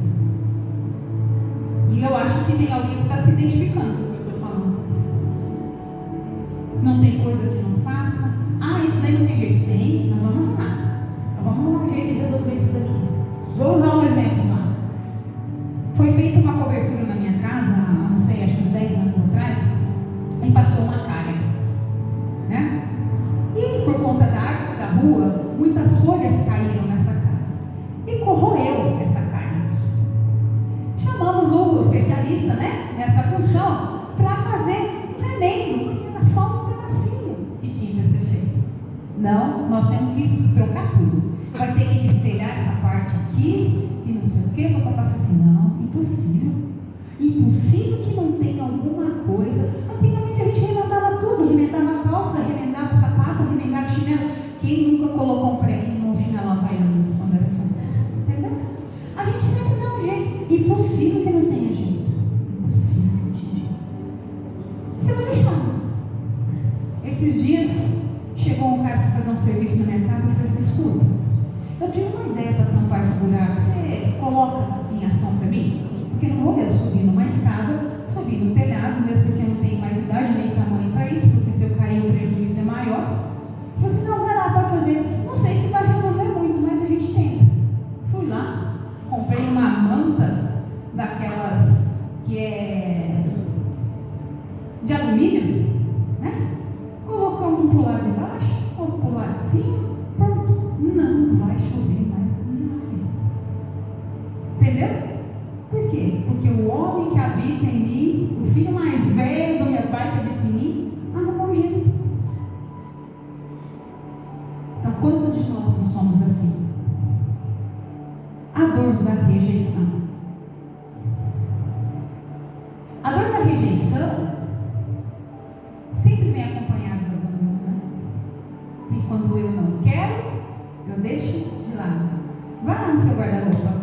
E eu acho que tem alguém que está se identificando com o que eu estou falando. Não tem coisa que não faça. Ah, isso daí não tem jeito. Tem, nós vamos arrumar. Nós vamos arrumar um jeito de resolver isso daqui. Vou usar um exemplo lá. Foi feita uma cobertura na minha casa, não sei, acho que uns 10 anos atrás, e passou uma calha, né? E por conta da árvore da rua, muitas folhas caíram nessa calha e corroeu essa calha. Chamamos o especialista, né, nessa função, para fazer um remendo, porque era só um pedacinho que tinha que ser feito. Não, nós temos que trocar tudo. Vai ter que destelhar essa parte aqui e não sei o que. O papai falou assim: não, impossível. Impossível que não tenha alguma coisa. Antigamente a gente remendava tudo, remendava calça, remendava sapato, remendava chinelo. Quem nunca colocou um preguinho no chinelo havaiano quando era jovem? Entendeu? A gente sempre dá um jeito. Impossível que não tenha jeito. Impossível que não tenha jeito. Você vai deixar. Esses dias chegou um cara para fazer um serviço na minha casa. Eu falei assim: escuta, eu tive uma ideia para tampar esse buraco. Você coloca em ação para mim? Porque não vou eu subir numa escada, subir no telhado, mesmo porque eu não tenho mais idade nem tamanho para isso, porque se eu cair o prejuízo é maior. Eu falei assim: não, vai lá, pode fazer. Não sei se vai resolver muito, mas a gente tenta. Fui lá, comprei uma manta daquelas que é de alumínio, né? Colocamos um pro lado de baixo, outro pro lado de cima, pronto. Não vai chover mais na minha área. Entendeu? Por quê? Porque o homem que habita em mim, o filho mais velho do meu pai que habita em mim, arrumou um jeito. Então, quantos de nós não somos assim? A dor da rejeição. A dor da rejeição sempre vem acompanhada da dor, né? E quando eu não quero, eu deixo de lado. Vai lá no seu guarda-roupa.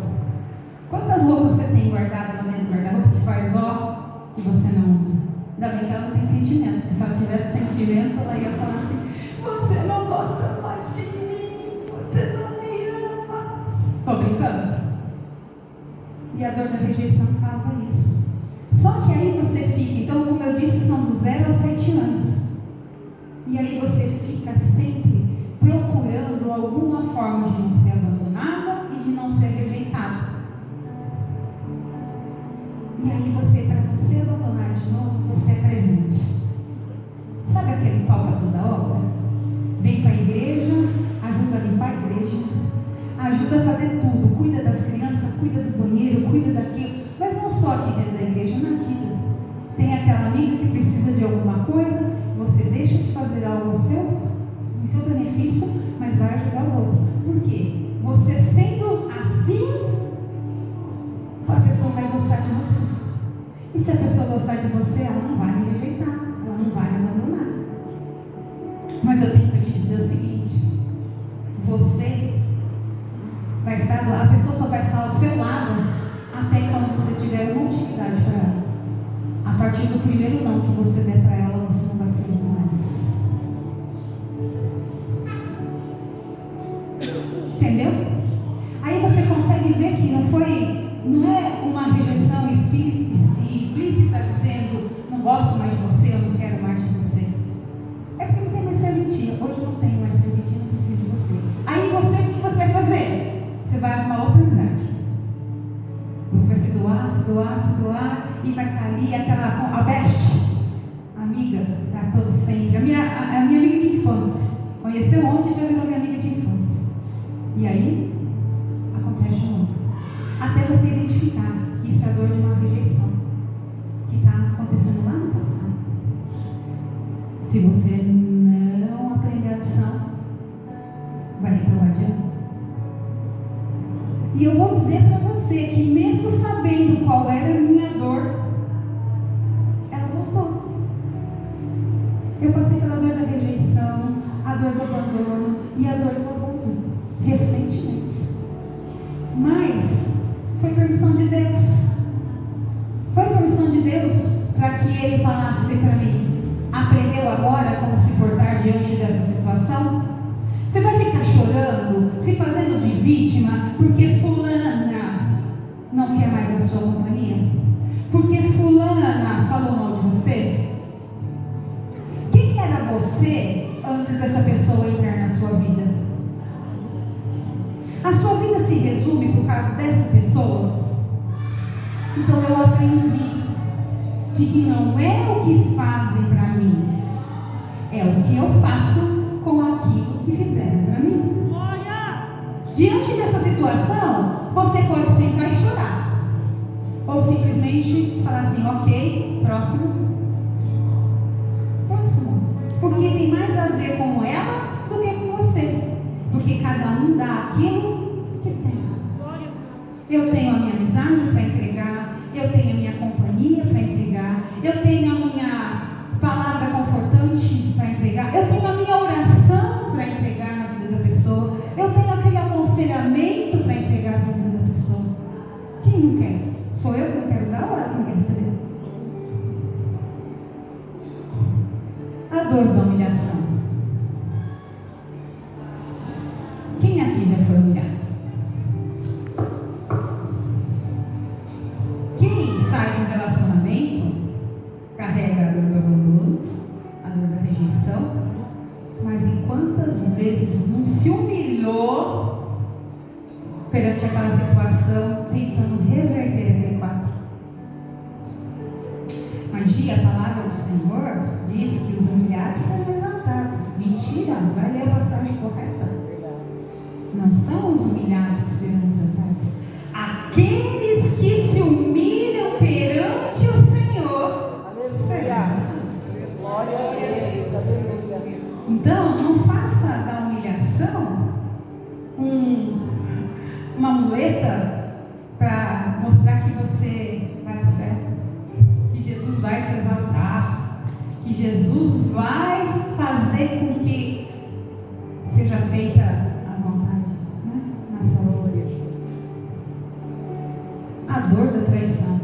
Quantas roupas você tem guardado lá dentro do guarda-roupa que faz ó, que você não usa? Ainda bem que ela não tem sentimento, porque se ela tivesse sentimento, ela ia falar assim: você não gosta mais de mim, você não me ama. Estou brincando? E a dor da rejeição causa isso. Só que aí você fica, então, como eu disse, são dos 0 aos 7 anos. E aí você fica sempre procurando alguma forma de não ser abandonada e de não ser rejeitada. E aí você, para não ser abandonado de novo, você é presente. Sabe aquele pau para toda obra? Vem para a igreja, ajuda a limpar a igreja, ajuda a fazer tudo, cuida das crianças, cuida do banheiro, cuida daquilo, mas não só aqui dentro da igreja, na vida. Tem aquela amiga que precisa de alguma coisa, você deixa de fazer algo em seu benefício, mas vai ajudar o outro. Por quê? Você sendo assim, a pessoa vai gostar de você. E se a pessoa gostar de você, ela não vai me rejeitar, ela não vai me abandonar. Mas eu tenho que te dizer o seguinte: você vai estar do lado, a pessoa só vai estar ao seu lado até quando você tiver uma utilidade para ela. A partir do primeiro não que você der para ela, você não vai ser mais. Entendeu? Aí você consegue ver que não é uma rejeição implícita dizendo: não gosto mais de você, eu não quero mais de você. É porque não tem mais serventia. Hoje não tem mais serventia, não preciso de você. Aí o que você vai fazer? Você vai arrumar outra amizade. Você vai se doar, e vai estar ali aquela a best amiga para todo sempre. A minha Conheceu ontem e já virou minha amiga de infância. E aí, acontece de novo. Até você identificar que isso é a dor de uma rejeição que está acontecendo lá no passado. Se você não aprender a lição, vai reprovar de ano. E eu vou dizer para você que mesmo sabendo qual era a minha dor, ela voltou. Eu passei pela dor da rejeição, a dor do abandono e a dor do abuso, recentemente. Mas foi permissão de Deus. Foi permissão de Deus para que Ele falasse para mim: aprendeu agora como se portar diante dessa situação? Você vai ficar chorando, se fazendo de vítima, porque fulana não quer mais a sua companhia? Porque fulana falou mal de você? Quem era você antes dessa pessoa entrar na sua vida? A sua vida se resume por causa dessa pessoa? Então eu aprendi de que não é o que fazem para mim, é o que eu faço com aquilo que fizeram para mim. Diante dessa situação, você pode sentar e chorar, ou simplesmente falar assim: ok, próximo, porque tem mais a ver com ela do que com você, porque cada um dá aquilo que tem. Eu tenho a minha amizade para entregar, eu tenho a minha companhia para entregar, eu tenho a minha palavra confortante para entregar, eu tenho a minha oração para entregar na vida da pessoa, eu tenho aquele aconselhamento para entregar na vida da pessoa. Quem não quer? Sou eu que não quero dar ou ela que não quer receber? A dor da humilhação. Quem aqui já foi humilhado? Quem sai de um relacionamento carrega a dor do abandono, a dor da rejeição, mas em quantas vezes não se humilhou perante aquela situação, tentando reverter aquele quadro? Mas a palavra do Senhor diz que os humilhados serão exaltados. Mentira, vai ler a passagem correta. Não são os humilhados que serão exaltados. Aqueles que se humilham perante o Senhor serão exaltados. Glória a Deus, aleluia. Então, não faça da humilhação uma muleta para mostrar que você vai para o céu, que Jesus vai te exaltar, que Jesus vai fazer com que seja feita a vontade, né? Na sua vida. A dor da traição.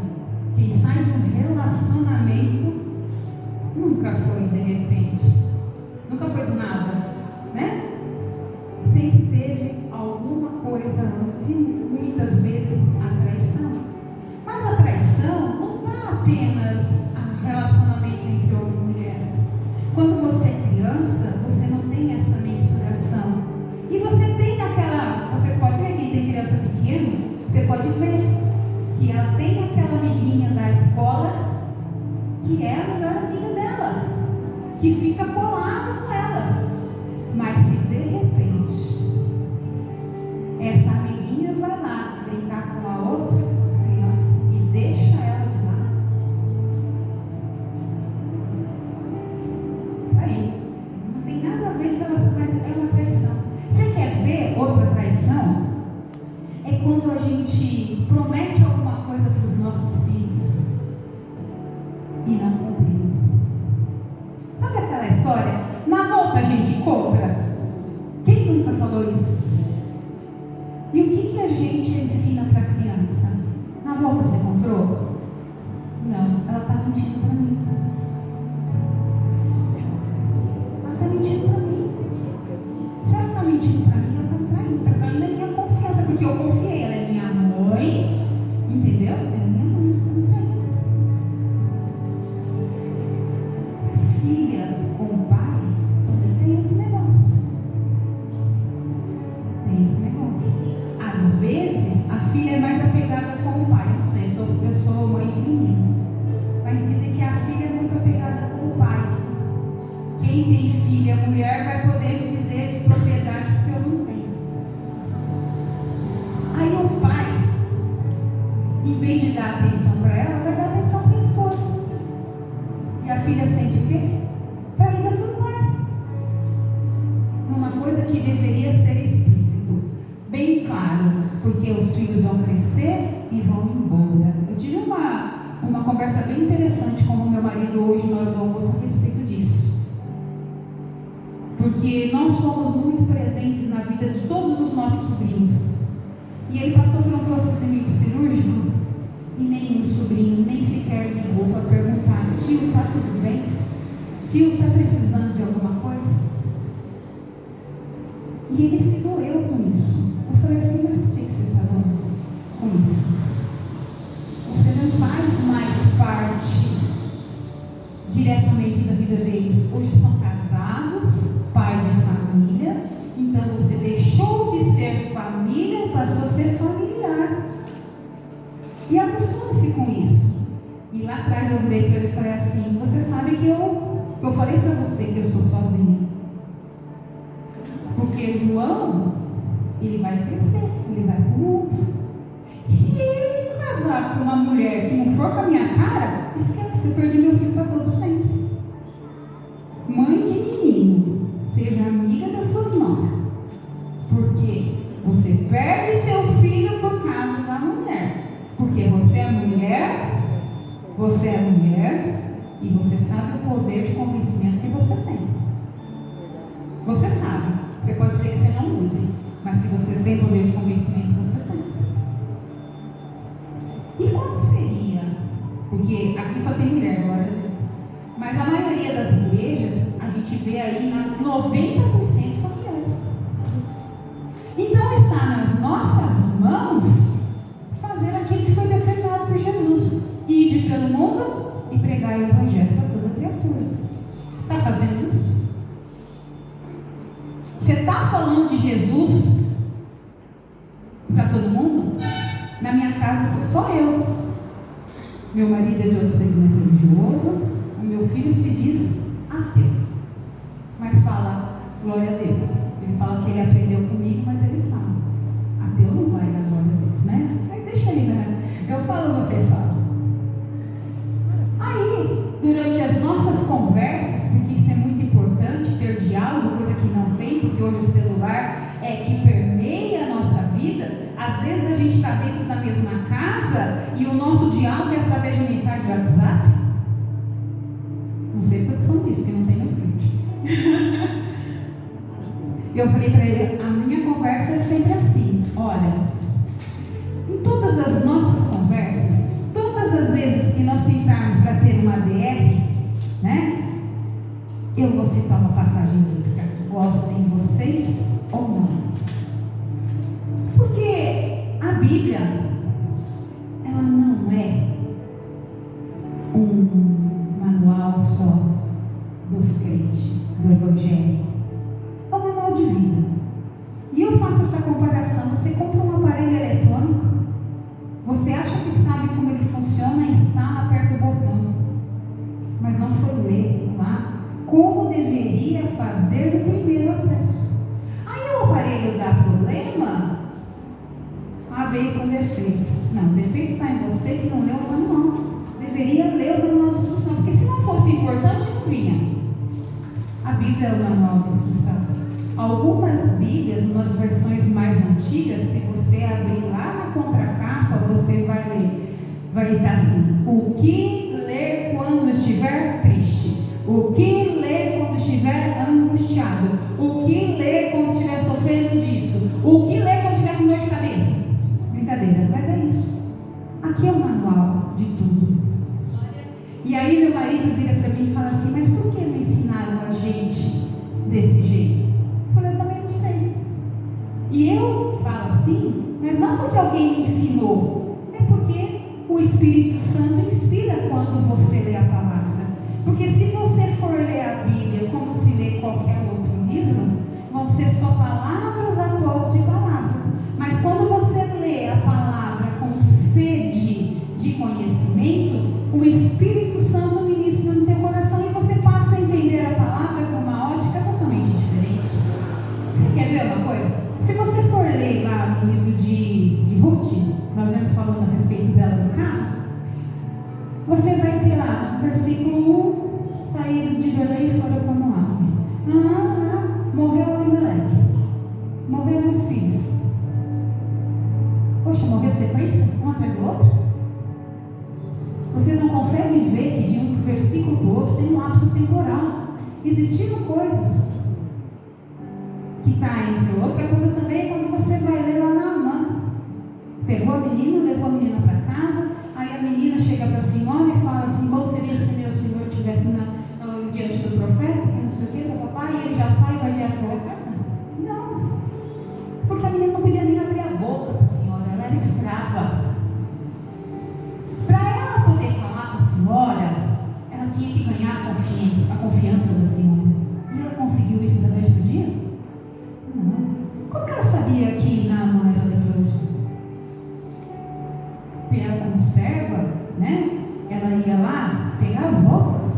Quem sai de um relacionamento nunca foi de repente, nunca foi do nada, né? Sempre teve alguma coisa antes, e muitas vezes a traição. Mas a traição não está apenas a relacionamento entre homem e mulher. Quando você é criança, você não tem essa mensuração. E você tem aquela, vocês podem ver, quem tem criança pequena, você pode ver que ela tem aquela amiguinha da escola que é a melhor amiga dela, que fica colada com ela. Mas se de repente essa amiguinha vai lá brincar com a outra criança e deixa ela de lado, aí não tem nada a ver de relação, mas é uma traição. Você quer ver outra traição? É quando a gente promete alguma coisa para os nossos filhos e não cumprimos. Sabe aquela história? Na volta a gente compra. Quem nunca falou isso? E o que a gente ensina para a criança? Na volta você comprou? Não, ela está mentindo para mim. Ela está mentindo para mim. Se ela está mentindo para mim, ela está me traindo. Está traindo a minha confiança, porque eu confiei. Ela é minha mãe, entendeu? Ela é minha mãe, está me traindo. Filha com o pai também tem esse negócio. Tem esse negócio. Às vezes, a filha é mais apegada com o pai. Eu não sei, eu sou mãe de menino. Mas dizem que a filha é muito apegada com o pai. Que quem tem filha mulher vai poder me dizer de propriedade porque eu não tenho. Aí o pai, em vez de dar atenção para ela, vai dar atenção para a esposa. E a filha sente o quê? Traída por pai. Uma coisa que deveria ser explícito, bem claro, porque os filhos vão crescer e vão embora. Eu tive uma conversa bem interessante com o meu marido hoje na hora do almoço a respeito disso. Porque nós fomos muito presentes na vida de todos os nossos sobrinhos. E ele passou por um procedimento cirúrgico e nenhum sobrinho nem sequer ligou para perguntar: tio, está tudo bem? Tio, está precisando de alguma coisa? E ele se doeu com isso. Eu falei assim: mas por que você está doendo com isso? Você não faz mais parte diretamente da vida deles. Hoje são casados, pai de família, então você deixou de ser família e passou a ser familiar. E acostume-se com isso. E lá atrás eu virei para ele e falei assim: você sabe que eu falei para você que eu sou sozinha. Porque João, ele vai crescer, ele vai para o mundo. E se ele casar com uma mulher que não for com a minha cara, esquece, eu perdi meu filho para todo sempre. Mãe de menino, seja amiga da sua irmã. Porque você perde seu filho por causa da mulher. Porque você é mulher e você sabe o poder de convencimento que você tem. Você sabe. Você pode ser que você não use, mas que vocês têm poder de convencimento, você tem. E como seria? Porque aqui só tem mulher, glória a Deus. Mas a maioria das igrejas, a gente vê aí, 90% são mulheres. Então está nas nossas mãos fazer aquilo que foi determinado por Jesus: ide pelo mundo e pregar o evangelho para toda criatura. Está fazendo isso? Você está falando de Jesus para todo mundo? Na minha casa sou só eu. Meu marido é de outro segmento religioso. O meu filho se diz ateu, mas fala glória a Deus. Ele fala que ele aprendeu comigo, mas ele fala: ateu não vai dar glória a Deus, né? Aí deixa ele, né? Eu falo, vocês falam. Aí, durante as nossas conversas, porque isso é muito importante, ter diálogo, coisa que não tem, porque hoje o celular é que permeia a nossa vida. Às vezes a gente está dentro da mesma casa e o nosso diálogo é através de mensagem de WhatsApp. Não sei por que falando isso, porque não tem no script. Eu falei para ele: a minha conversa é sempre assim. Olha, em todas as nossas conversas, todas as vezes que nós sentarmos para ter uma DR, né? Eu vou citar uma passagem bíblica. Gostem vocês ou não? Porque a Bíblia, ela não é um manual só dos crentes, do Evangelho. É um manual de vida. E eu faço essa comparação. Você compra um aparelho eletrônico, você acha que sabe como ele funciona, instala, aperta o botão, mas não foi ler lá como deveria fazer no primeiro acesso. Aí o aparelho dá problema, veio com defeito. Não, o defeito está em você que não leu o manual. Deveria ler o manual de instrução, porque se não fosse importante, não vinha. A Bíblia é o manual de instrução. Algumas Bíblias, umas versões mais antigas, se você abrir lá na contracapa, você vai ler. Vai estar assim: o que ler quando estiver triste? O que ler quando estiver angustiado? O que ler quando estiver sofrendo disso? O que ler quando estiver com dor de cabeça? Brincadeira, mas é isso. Aqui é o manual de tudo. E aí meu marido vira para mim e fala assim: mas por que não ensinaram a gente desse jeito? Eu falei: eu também não sei. E eu falo assim, mas não porque alguém me ensinou, é porque o Espírito Santo inspira quando você lê a palavra. Porque se você for ler a Bíblia como se lê qualquer outro livro, vão ser só palavras após de palavras. Mas quando você lê a palavra com sede de conhecimento, o Espírito Santo ministra no teu coração e você passa a entender a palavra com uma versículo para o outro, tem um lapso temporal. Existiram coisas que está entre. Outra coisa também é quando você vai ler lá na Naamã. Pegou a menina, levou a menina para casa, aí a menina chega para a senhora e fala assim: bom seria se meu senhor estivesse diante do profeta, que não sei o que, do papai, e ele já sai e vai direto para casa. Não, porque a menina não podia nem abrir a boca para a senhora, ela era escrava. Para ela poder falar com a senhora, ela tinha que ganhar a confiança da senhora. E ela conseguiu isso da noite para o dia? Não. Como que ela sabia que Naamã era leproso? Porque ela, como serva, né? Ela ia lá pegar as roupas,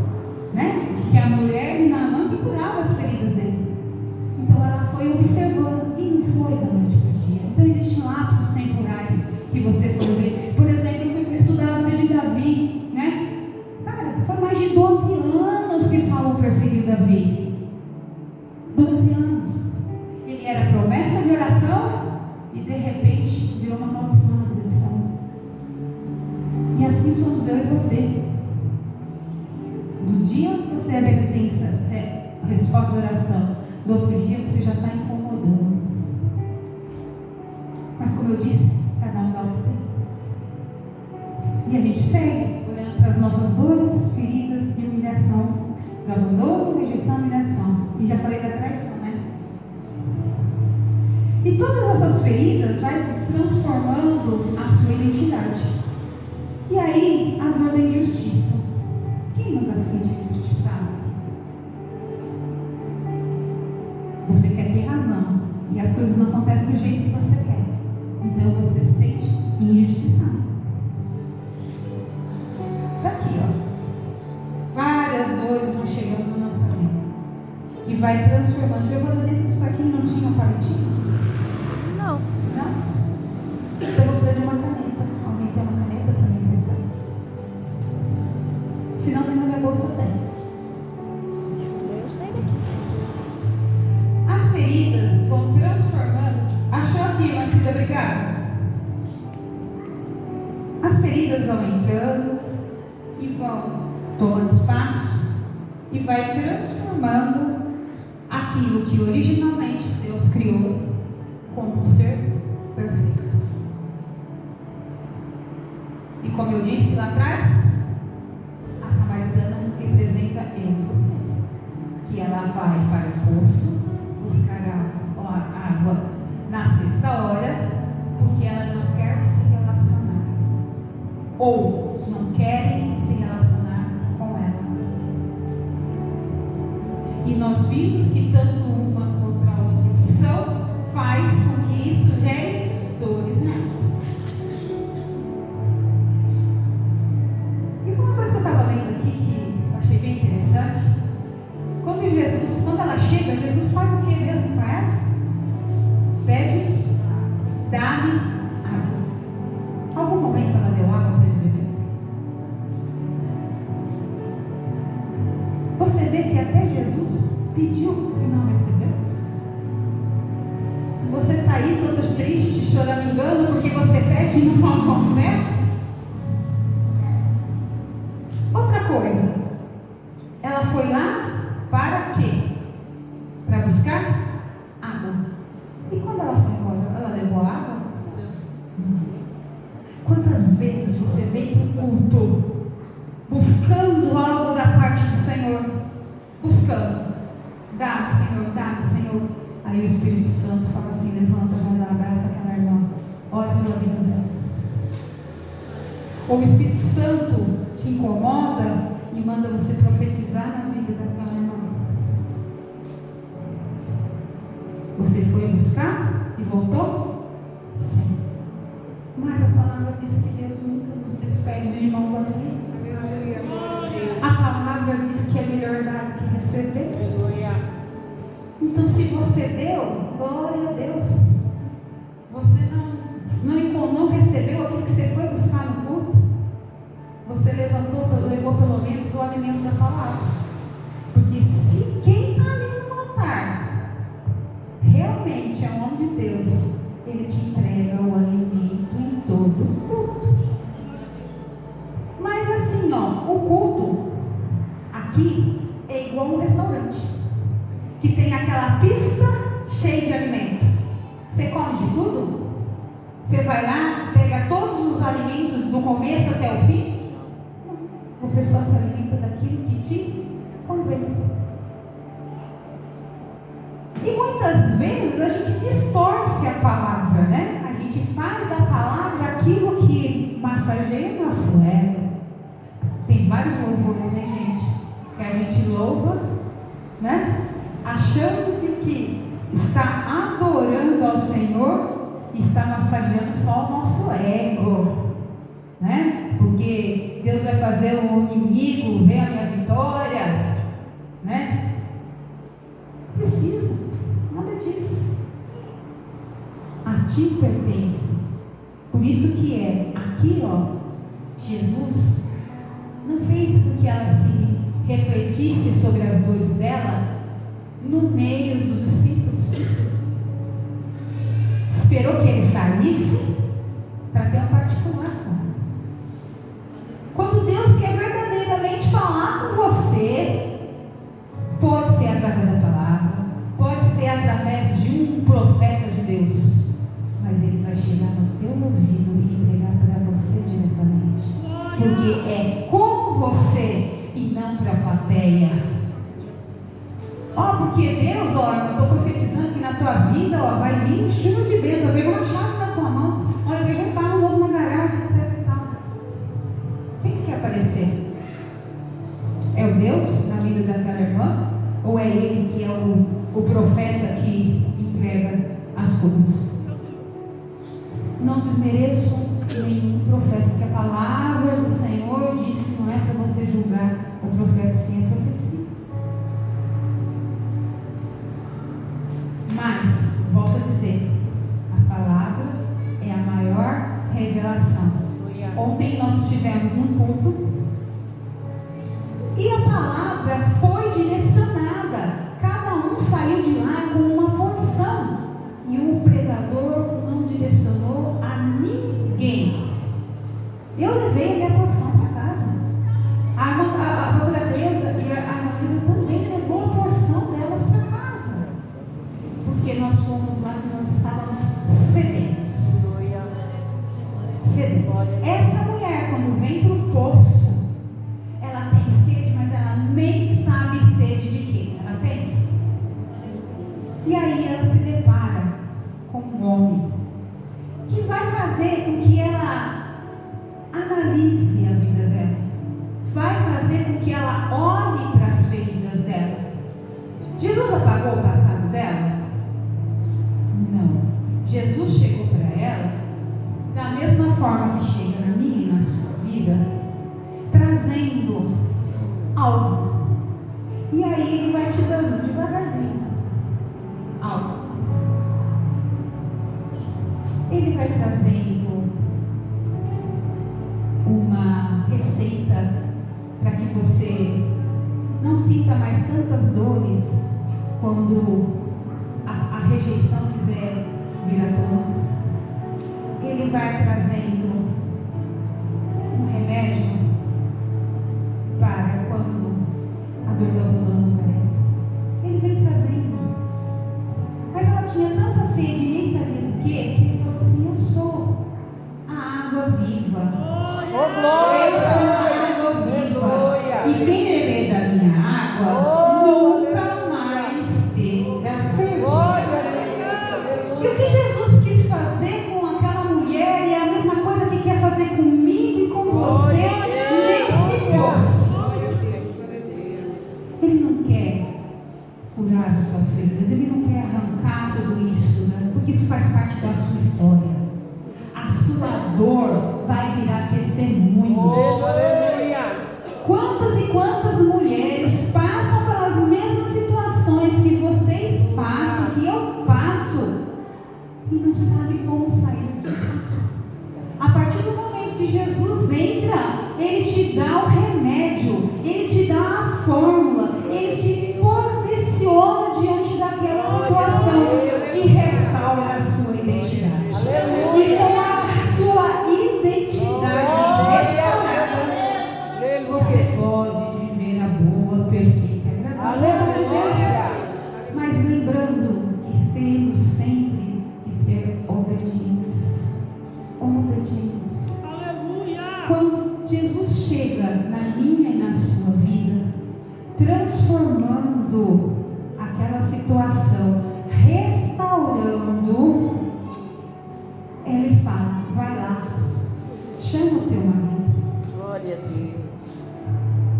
né? Que a mulher de Naamã que curava as feridas dele. Então ela foi observando e não foi da noite para o dia. Então existem lapsos temporais que você foi ver. Por exemplo, eu fui estudar a vida de Davi, né? Cara, foi mais de 12 anos que Saul perseguiu Davi. 12 anos. Ele era promessa de oração e de repente virou uma maldição na vida de Saul. E assim somos eu e você. Do dia você é beneficência, você é resposta de oração. Do outro dia você já está incomodando. Mas como eu disse, cada um dá o que tem. E a gente segue olhando para as nossas dores, feridas e humilhação. Do abandono, rejeição, humilhação. E já falei da traição, né? E todas essas feridas vai transformando a sua identidade. E aí, a dor da injustiça. Quem nunca se sentiu injustiçado? Você quer ter razão. E as coisas não acontecem do jeito que você quer. Então você se sente injustiçado. Está aqui, ó. Várias dores vão chegando na nossa vida. E vai transformando. Giovana, dentro disso aqui não tinha um palitinho? Não. Não? Então eu vou precisar de uma caneta. Alguém tem uma caneta para me emprestar? Se não, dentro da minha bolsa tem. Eu sei daqui. As feridas vão transformando. Achou aqui, Marcida, obrigada. As feridas vão entrando e vão tomando espaço e vai transformando aquilo que originalmente Deus criou como um ser perfeito. E como eu disse lá atrás, a samaritana representa eu e você. Que ela vai para o poço buscar água na sexta hora, porque ela não quer se relacionar. Ou não querem se relacionar com ela. E nós vimos que tanto uma contra a outra opção faz com que isso gere dores nelas. E uma coisa que eu estava lendo aqui que eu achei bem interessante, quando ela chega, Jesus faz o que mesmo para ela? Pede, dá-me água. Algum momento ela deu água para ele beber? Você vê que até Jesus pediu e não recebeu? Você está aí todo triste, choramingando porque você pede e não acontece? Outra coisa, ela foi lá para quê? Para buscar água. E quando ela foi embora, ela levou água? Quantas vezes você vem para o culto buscando algo da parte do Senhor? Buscando. Dá-me, Senhor, dá-me, Senhor. Aí o Espírito Santo fala assim: levanta, vai dar abraço àquela irmã. Ora pela vida dela. Ou o Espírito Santo te incomoda e manda você profetizar na vida daquela irmã. Você foi buscar e voltou? Sim. Mas a palavra diz que Deus nunca nos despede de mão vazia. A palavra diz que é melhor dar do que receber. Então, se você deu, glória a Deus. Você não recebeu aquilo que você foi buscar no culto. Você levou pelo menos o alimento da palavra. Porque se quem está ali no altar realmente é um homem de Deus, ele te entrega o alimento em todo o culto. Mas assim, ó, o culto restaurante, que tem aquela pista cheia de alimento. Você come de tudo? Você vai lá, pega todos os alimentos do começo até o fim? Não. Você só se alimenta daquilo que te convém. E muitas vezes a gente distorce a palavra, né? A gente faz da palavra aquilo que massageia o nosso ego. Tem vários louvores, né, gente? Que a gente louva, né? Achando que está adorando ao Senhor, está massageando só o nosso ego, né? Porque Deus vai fazer o inimigo ver a minha vitória, né? Precisa, nada disso. A ti pertence. Por isso que aqui, Jesus não fez com que ela se refletisse sobre as dores dela no meio dos discípulos. Esperou que ele saísse para ter um particular com ela. Quando Deus quer verdadeiramente falar com você, pode ser através da palavra, pode ser através de um profeta de Deus, mas ele vai chegar no teu ouvido e entregar para você diretamente, porque é com você e não para a plateia. Porque Deus, eu estou profetizando que na tua vida, vai vir um chuva de bênção, eu vejo uma chave na tua mão, eu vejo um carro novo na garagem, etc e tal. Quem que quer aparecer? É o Deus na vida daquela irmã? Ou é ele que é o profeta que entrega as coisas? Não desmereço nenhum profeta, porque a palavra do Senhor diz que não é para você julgar o profeta, sim é profecia. Mas, volto a dizer, a palavra é a maior revelação. Ontem nós estivemos num culto e a palavra foi direcionada. Cada um saiu de lá com uma porção e o pregador não direcionou a ninguém. Eu levei a minha porção para casa. A pastora Teresa e a Marisa também levou a porção delas para casa. Porque nós fomos lá e nós estávamos sedentos. Essa mulher, quando vem para o poço, ela tem sede, mas ela nem sabe sede de quê. Ela tem? E aí ela se depara com um homem que vai fazer com que ela analise a vida dela, vai fazer com que ela olhe para as feridas dela. Jesus apagou o passado dela? Não. Jesus chegou para ela da mesma forma que chega na minha e na sua vida, trazendo algo. E aí ele vai te dando devagarzinho algo. Ele vai trazendo uma receita para que você não sinta mais tantas dores quando a rejeição quiser vir à tona. Ele vai trazendo um remédio para quando a dor do abandono aparece. Ele vem trazendo. Mas ela tinha tanta sede e nem sabia do que ele falou assim: eu sou a água viva. Eu sou a água viva. E quem beber da minha água nunca mais terá sede. E o que Jesus quis fazer com aquela mulher é a mesma coisa que quer fazer comigo e com você nesse poço. Ele não quer curar as suas feridas, ele não quer arrancar tudo isso, né? Porque isso faz parte da sua história. A sua dor vai virar testemunho. Quantas e quantas mulheres passam pelas mesmas situações que vocês passam, que eu passo, e não sabem como sair disso. A partir do momento que Jesus entra, ele te dá o remédio, ele te dá a fórmula, ele te posiciona diante daquela situação e restaura a sua identidade. E com a sua identidade restaurada, transformando aquela situação, restaurando, ele fala: vai lá, chama o teu marido. Glória a Deus.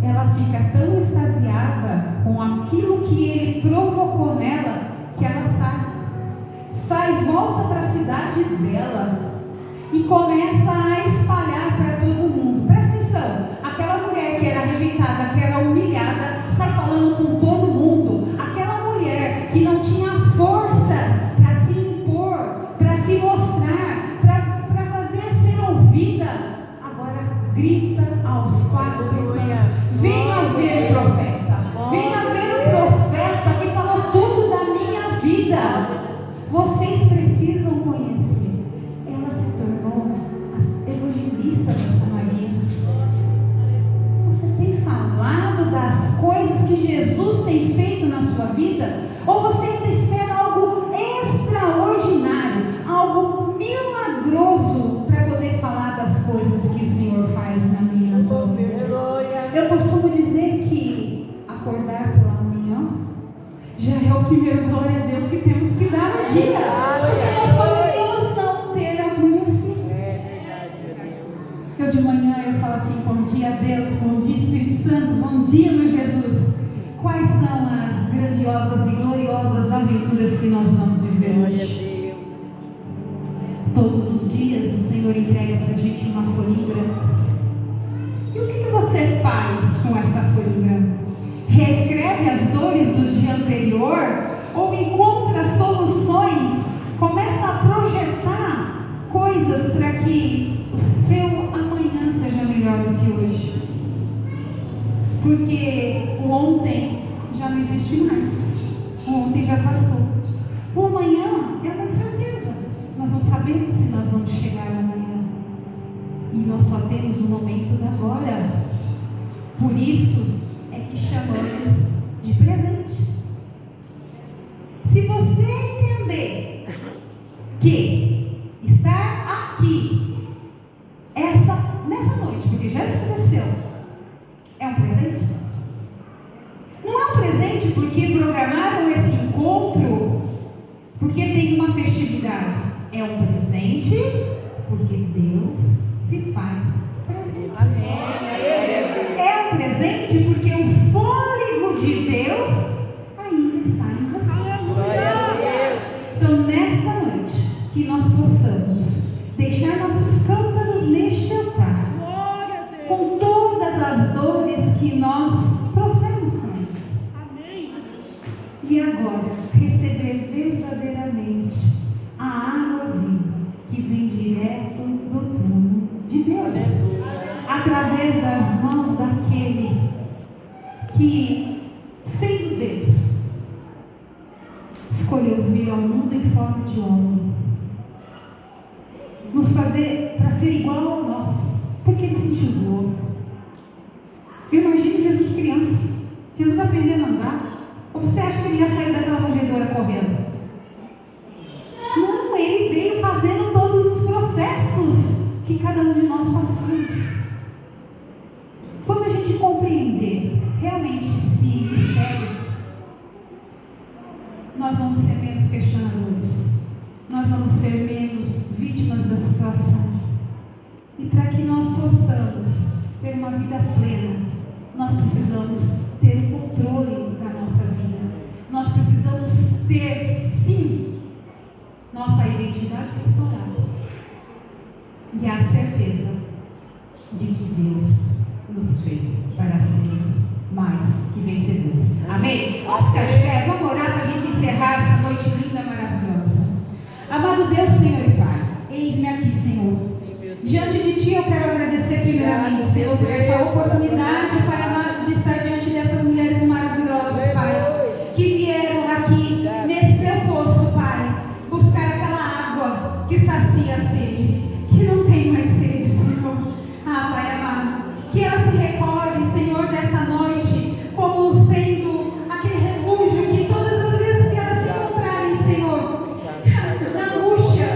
Ela fica tão extasiada com aquilo que ele provocou nela, que ela sai e volta para a cidade dela e começa a espalhar para todo mundo. Presta atenção, aquela mulher que era rejeitada, que era humilhada, sai falando com todo mundo. Aquela mulher que não tinha força para se impor, para se mostrar, para fazer ser ouvida, agora grita aos quatro cantos: venha ver o profeta, venha ver o profeta que falou tudo da minha vida. Vocês precisam conhecer. Ela se tornou a evangelista da Samaria. Você tem falado das coisas que Jesus tem feito na sua vida? Ou você ainda espera algo extraordinário, algo milagroso para poder falar das coisas que o Senhor faz na minha vida? Eu costumo dizer que acordar pela manhã já é o primeiro glória a Deus que temos que dar no dia, porque nós poderíamos não ter amanhecido. Eu de manhã eu falo assim: bom dia Deus, bom dia Espírito Santo, bom dia meu Jesus. Quais são as grandiosas e gloriosas aventuras que nós vamos viver hoje? Todos os dias o Senhor entrega para a gente uma folhinha branca. E o que você faz com essa folha branca? Reescreve as dores do dia anterior ou encontra soluções? Começa a projetar coisas para que o seu amanhã seja melhor do que hoje. Porque o ontem já não existe mais. O ontem já passou. O amanhã é uma incerteza. Nós não sabemos se nós vamos chegar amanhã. E nós só temos o momento da agora. Por isso é que chamamos de presente. Se você entender que estar aqui nessa noite, porque já escureceu, é um presente? Não é um presente porque programaram esse encontro porque tem uma festividade. É um presente porque Deus se faz presente. É um presente porque o fôlego de Deus ainda está em você. Glória a Deus. Então, nesta noite, que nós possamos deixar nossos cântaros neste altar, com todas as dores que nós trouxemos com ele. E agora, receber verdadeiramente a água viva que vem direto do trono de Deus, através das mãos daquele que, sendo Deus, escolheu vir ao mundo em forma de homem, nos fazer para ser igual a nós, porque ele sentiu dor. Eu imagino Jesus criança, Jesus aprendendo a andar. Ou você acha que ele já saiu daquela manjedoura correndo? Não, ele veio fazendo todos os processos que cada um de nós passamos. Quando a gente compreender realmente esse mistério, nós vamos ser menos questionadores, nós vamos ser menos vítimas da situação. E para que nós possamos ter uma vida plena, nós precisamos ter o controle da nossa vida. Nós precisamos ter, sim, nossa identidade restaurada. E a certeza de que Deus nos fez para sermos mais que vencedores. Amém? Vamos ficar de pé, vamos orar para a gente encerrar essa noite linda, maravilhosa. Amado Deus, Senhor e Pai, eis-me aqui, Senhor. Diante de Ti eu quero agradecer primeiramente, Senhor, por essa oportunidade, Pai amado, de estar diante dessas mulheres maravilhosas, Pai, que vieram aqui nesse Teu poço, Pai, buscar aquela água que sacia a sede, que não tem mais sede, Senhor. Ah, Pai amado, que elas se recordem, Senhor, desta noite, como sendo aquele refúgio que todas as vezes que elas se encontrarem, Senhor, na angústia,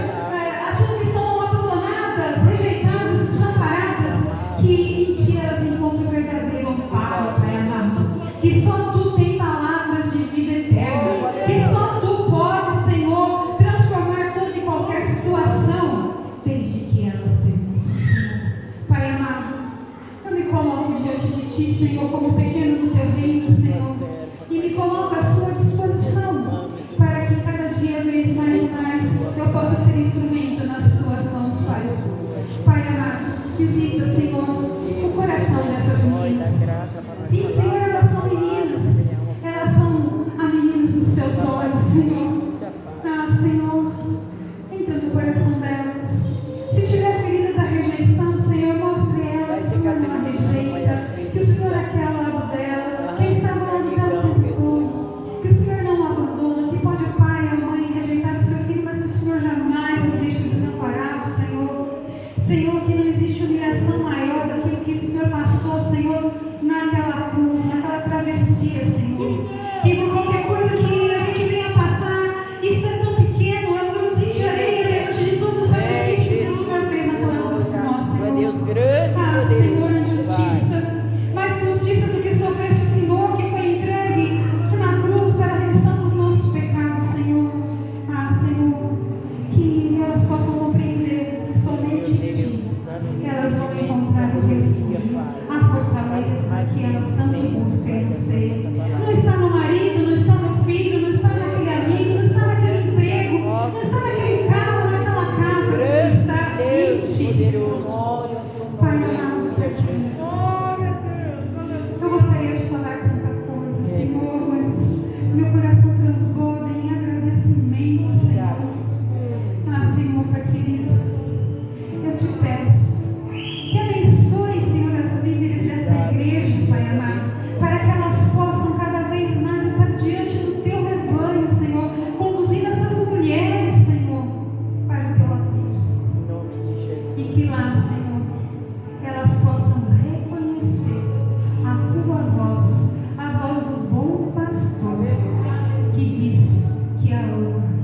achando que estão abandonadas, rejeitadas, desamparadas, que em Ti elas encontram o verdadeiro amparo, Pai amado, que só Tu tem palavras Meu coração transborda em agradecimento, Senhor. Ah, Senhor, Pai querido, eu te peço que abençoe, Senhor, as líderes dessa igreja, Pai amado, para que elas possam cada vez mais estar diante do teu rebanho, Senhor, conduzindo essas mulheres, Senhor, para o teu amor. Em nome de Jesus. E que lá, Senhor, elas possam reconhecer a tua voz, a voz do bom pastor, que diz que a ama